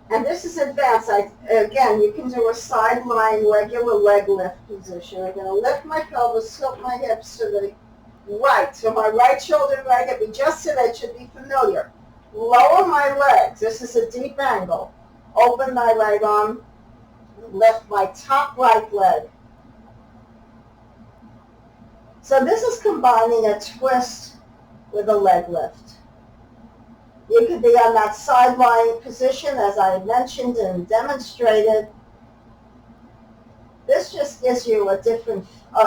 And this is advanced. Again, you can do a side lying regular leg lift position. I'm going to lift my pelvis, tilt my hips to the right. So my right shoulder, right hip, we just said it should be familiar. Lower my legs. This is a deep angle. Open my right arm. Lift my top right leg. So this is combining a twist with a leg lift. You could be on that side lying position as I mentioned and demonstrated. This just gives you a different,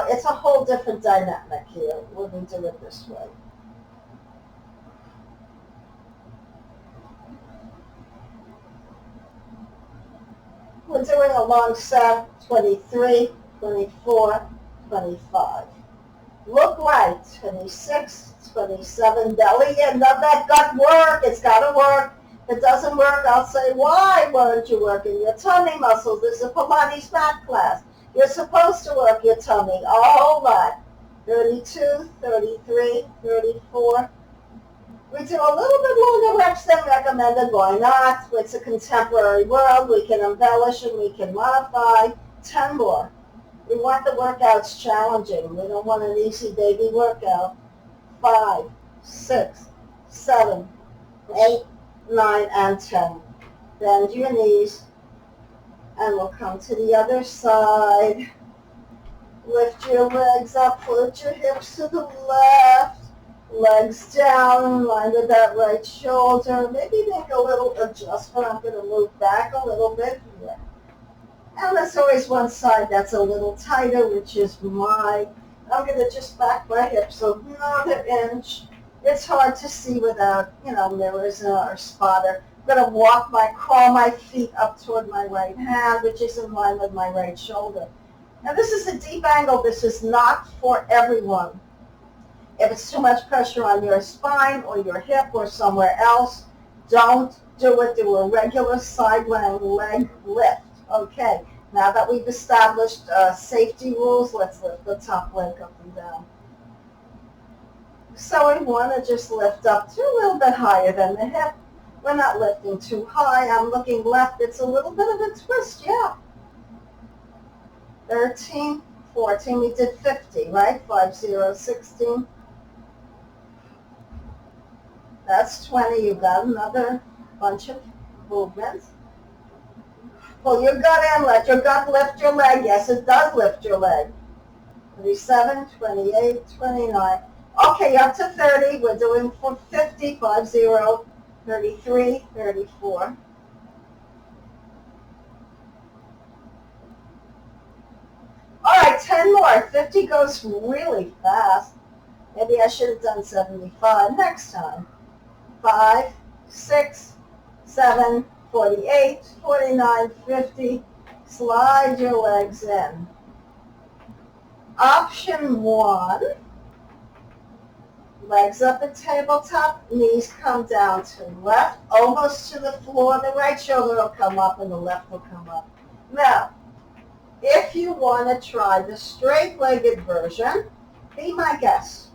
it's a whole different dynamic here when we do it this way. We're doing a long set, 23, 24, 25. Look right, 26, 27, belly in, let that gut work, it's got to work. If it doesn't work, I'll say, why weren't you working your tummy muscles? This is a Pilates mat class. You're supposed to work your tummy a whole lot. 32, 33, 34. We do a little bit longer reps than recommended. Why not? It's a contemporary world. We can embellish and we can modify. 10 more. We want the workouts challenging. We don't want an easy baby workout. 5, 6, 7, 8, 9, and 10. Bend your knees, and we'll come to the other side. Lift your legs up, put your hips to the left, legs down in line with that right shoulder. Maybe make a little adjustment. I'm going to move back a little bit here. And there's always one side that's a little tighter, which is I'm going to just back my hips another inch. It's hard to see without, mirrors in our spotter. I'm going to crawl my feet up toward my right hand, which is in line with my right shoulder. Now this is a deep angle. This is not for everyone. If it's too much pressure on your spine or your hip or somewhere else, don't do it. Do a regular side leg lift. Okay, now that we've established safety rules, let's lift the top leg up and down. So we want to just lift up to a little bit higher than the hip. We're not lifting too high. I'm looking left. It's a little bit of a twist, yeah. 13, 14, we did 50, right? 5, 0, 16. That's 20. You've got another bunch of movements. Pull your gut in, let your gut lift your leg. Yes, it does lift your leg. 27, 28, 29. Okay, up to 30. We're doing for 50, 5, 0, 33, 34. All right, 10 more. 50 goes really fast. Maybe I should have done 75 next time. 5, 6, 7, 48, 49, 50. Slide your legs in. Option 1, legs up at tabletop, knees come down to left, almost to the floor. The right shoulder will come up and the left will come up. Now, if you want to try the straight-legged version, be my guest.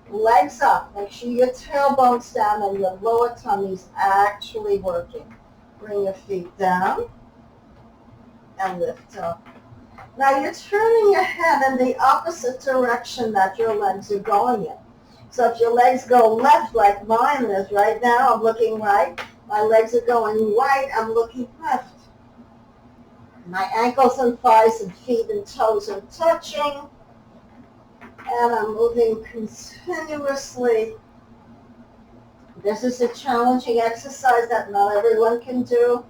Legs up. Make sure your tailbone's down and your lower tummy's actually working. Bring your feet down and lift up. Now you're turning your head in the opposite direction that your legs are going in. So if your legs go left like mine is right now, I'm looking right. My legs are going right, I'm looking left. My ankles and thighs and feet and toes are touching. And I'm moving continuously. This is a challenging exercise that not everyone can do,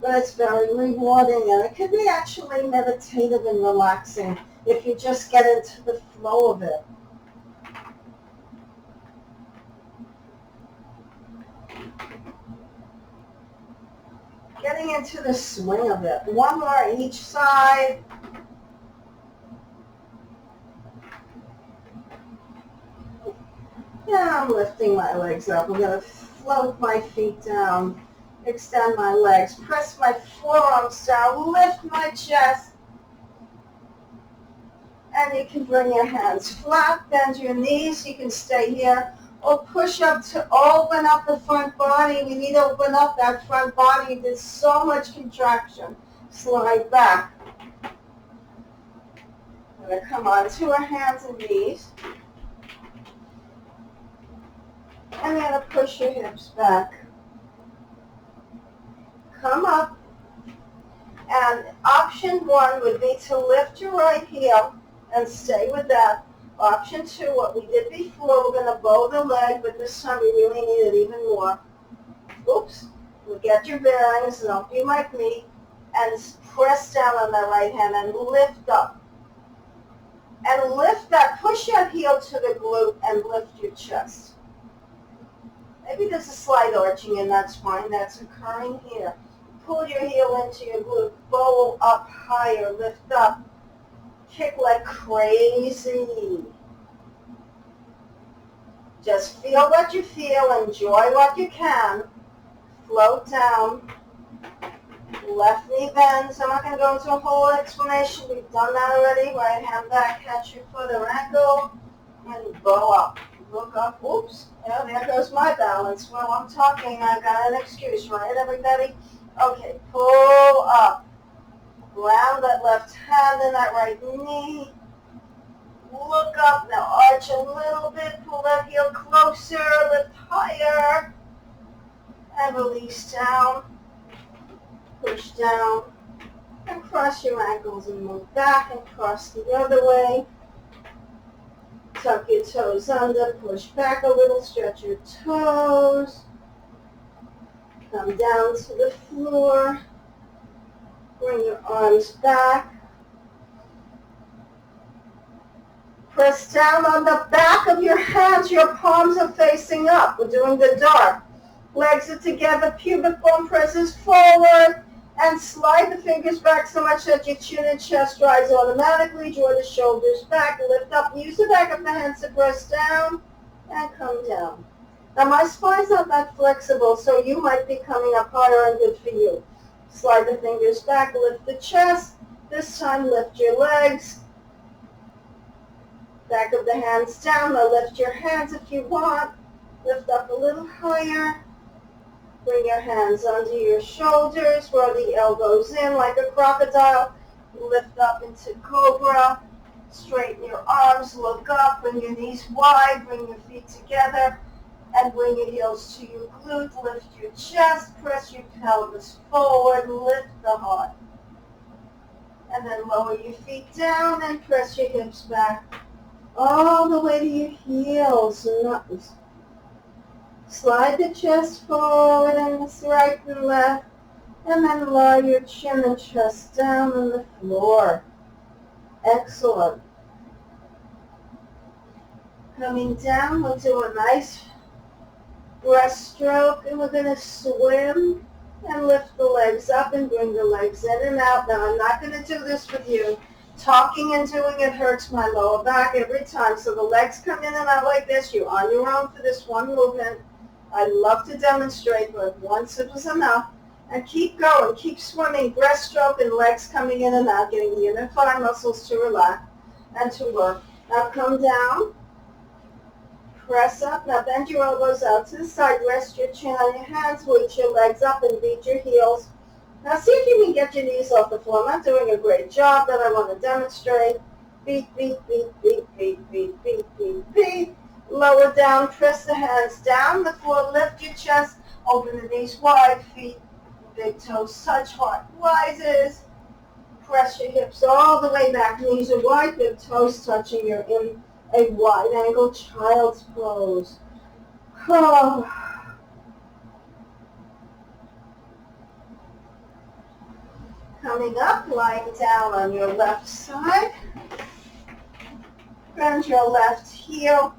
but it's very rewarding, and it can be actually meditative and relaxing if you just get into the flow of it. Getting into the swing of it. One more each side. Yeah, I'm lifting my legs up. I'm going to float my feet down, extend my legs, press my forearms down, lift my chest. And you can bring your hands flat, bend your knees. You can stay here or push up to open up the front body. We need to open up that front body. There's so much contraction. Slide back. We're going to come on to our hands and knees. And you're going to push your hips back. Come up. And option 1 would be to lift your right heel and stay with that. Option 2, what we did before, we're going to bow the leg, but this time we really need it even more. Oops. We'll get your bearings, don't be like me, and press down on the right hand and lift up. And lift that, push your heel to the glute and lift your chest. Maybe there's a slight arching in that spine that's occurring here. Pull your heel into your glute, bow up higher, lift up. Kick like crazy. Just feel what you feel, enjoy what you can. Float down. Left knee bends. I'm not going to go into a whole explanation. We've done that already. Right hand back, catch your foot or ankle, and bow up. Look up. Oops. Yeah, there goes my balance. Well, I'm talking. I got an excuse, right, everybody? Okay, pull up. Ground that left hand and that right knee. Look up. Now arch a little bit. Pull that heel closer. Lift higher. And release down. Push down. And cross your ankles and move back and cross the other way. Tuck your toes under. Push back a little. Stretch your toes. Come down to the floor. Bring your arms back. Press down on the back of your hands. Your palms are facing up. We're doing the dark. Legs are together. Pubic bone presses forward. And slide the fingers back so much that your chin and chest rise automatically. Draw the shoulders back. Lift up. Use the back of the hands to press down. And come down. Now my spine's not that flexible, so you might be coming up higher and good for you. Slide the fingers back. Lift the chest. This time lift your legs. Back of the hands down. Now lift your hands if you want. Lift up a little higher. Bring your hands under your shoulders. Roll the elbows in like a crocodile. Lift up into cobra. Straighten your arms. Look up. Bring your knees wide. Bring your feet together. And bring your heels to your glute. Lift your chest. Press your pelvis forward. Lift the heart. And then lower your feet down and press your hips back all the way to your heels. Slide the chest forward and right and left. And then lower your chin and chest down on the floor. Excellent. Coming down, we'll do a nice breaststroke, and we're going to swim and lift the legs up and bring the legs in and out. Now, I'm not going to do this with you. Talking and doing it hurts my lower back every time. So the legs come in and out like this. You're on your own for this one movement. I love to demonstrate, but once it was enough. And keep going. Keep swimming. Breaststroke and legs coming in and out, getting the inner thigh muscles to relax and to work. Now come down. Press up. Now bend your elbows out to the side. Rest your chin on your hands. Reach your legs up and beat your heels. Now see if you can get your knees off the floor. I'm not doing a great job, but I want to demonstrate. Beat, beat, beat, beat, beat, beat, beat, beat, beat. Lower down. Press the hands down the floor. Lift your chest. Open the knees wide. Feet, big toes touch. Heart rises. Press your hips all the way back. Knees are wide. Big toes touching. You're in a wide angle child's pose. Oh. Coming up, lying down on your left side. Bend your left heel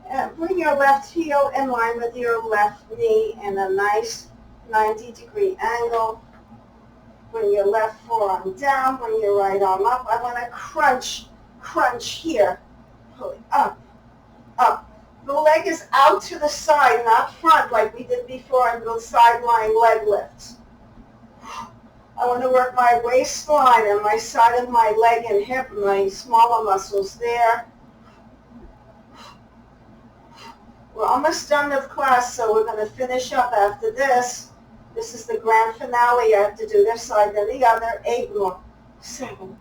and bring your left heel in line with your left knee in a nice 90-degree angle. Bring your left forearm down, bring your right arm up. I want to crunch here. Pull it up, up. The leg is out to the side, not front like we did before in the side lying leg lifts. I want to work my waistline and my side of my leg and hip, my smaller muscles there. We're almost done with class, so we're going to finish up after this. This is the grand finale. I have to do this side then the other. 8 more. 7.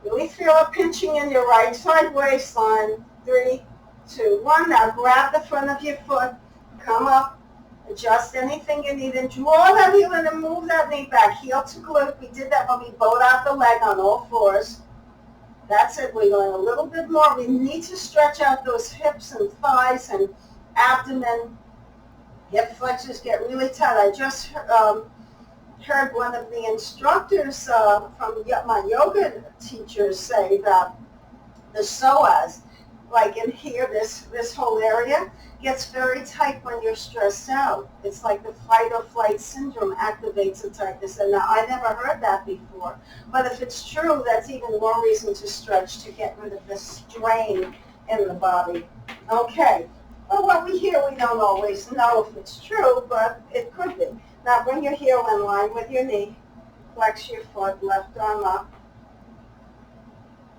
Really feel a pinching in your right side waistline. 3, 2, 1. Now grab the front of your foot. Come up. Adjust anything you need and draw that heel in and move that knee back. Heel to glute. We did that when we bowed out the leg on all fours. That's it. We're going a little bit more. We need to stretch out those hips and thighs and abdomen. Hip flexors get really tight. I just heard one of the instructors from my yoga teachers say that the psoas, like in here, this whole area gets very tight when you're stressed out. It's like the fight or flight syndrome activates the tightness. And now, I never heard that before. But if it's true, that's even more reason to stretch, to get rid of the strain in the body. Okay. Well, what we hear, we don't always know if it's true, but it could be. Now, bring your heel in line with your knee. Flex your foot, left arm up,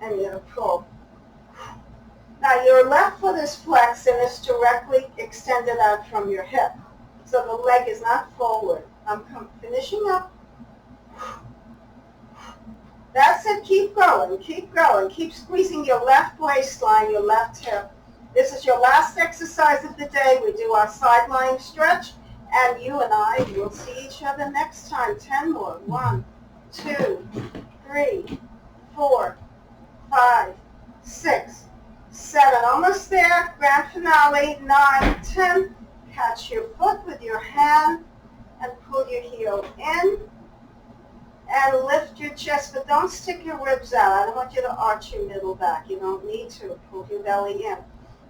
and you're going to pull. Now, your left foot is flexed and it's directly extended out from your hip. So the leg is not forward. I'm finishing up. That's it. Keep going. Keep going. Keep squeezing your left waistline, your left hip. This is your last exercise of the day. We do our side lying stretch, and you and I will see each other next time. 10 more. 1, 2, 3, 4, 5, 6, 7. Almost there. Grand finale. 9, 10. Catch your foot with your hand and pull your heel in. And lift your chest, but don't stick your ribs out. I don't want you to arch your middle back. You don't need to. Pull your belly in.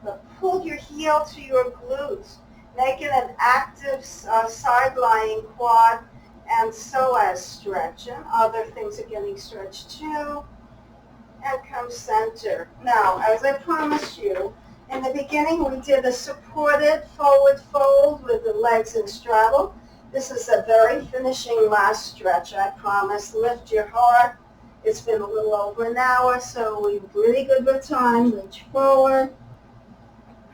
But pull your heel to your glutes. Make it an active side-lying quad and psoas stretch. And other things are getting stretched too. And come center. Now, as I promised you, in the beginning we did a supported forward fold with the legs in straddle. This is a very finishing last stretch, I promise. Lift your heart. It's been a little over an hour, so we're really good with time. Reach forward.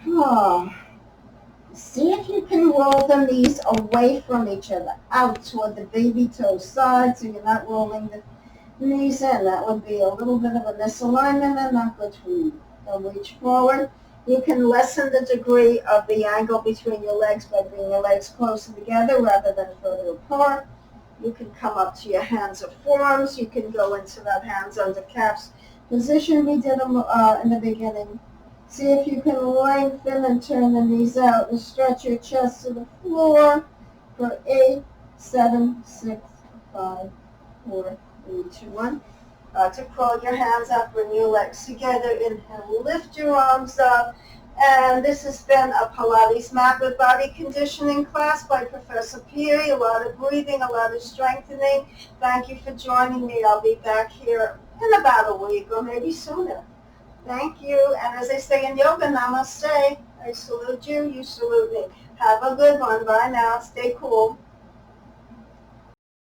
Oh. See if you can roll the knees away from each other, out toward the baby toe side, so you're not rolling the knees in. That would be a little bit of a misalignment and not good for you. So reach forward. You can lessen the degree of the angle between your legs by bringing your legs closer together rather than further apart. You can come up to your hands or forearms. You can go into that hands under calves position we did in the beginning. See if you can lengthen and turn the knees out and stretch your chest to the floor for 8, 7, 6, 5, 4, 3, 2, 1. To pull your hands up, bring your legs together, inhale, lift your arms up. And this has been a Pilates mat with body conditioning class by Professor Peary. A lot of breathing, a lot of strengthening. Thank you for joining me. I'll be back here in about a week or maybe sooner. Thank you. And as I say in yoga, namaste. I salute you, you salute me. Have a good one. Bye now. Stay cool.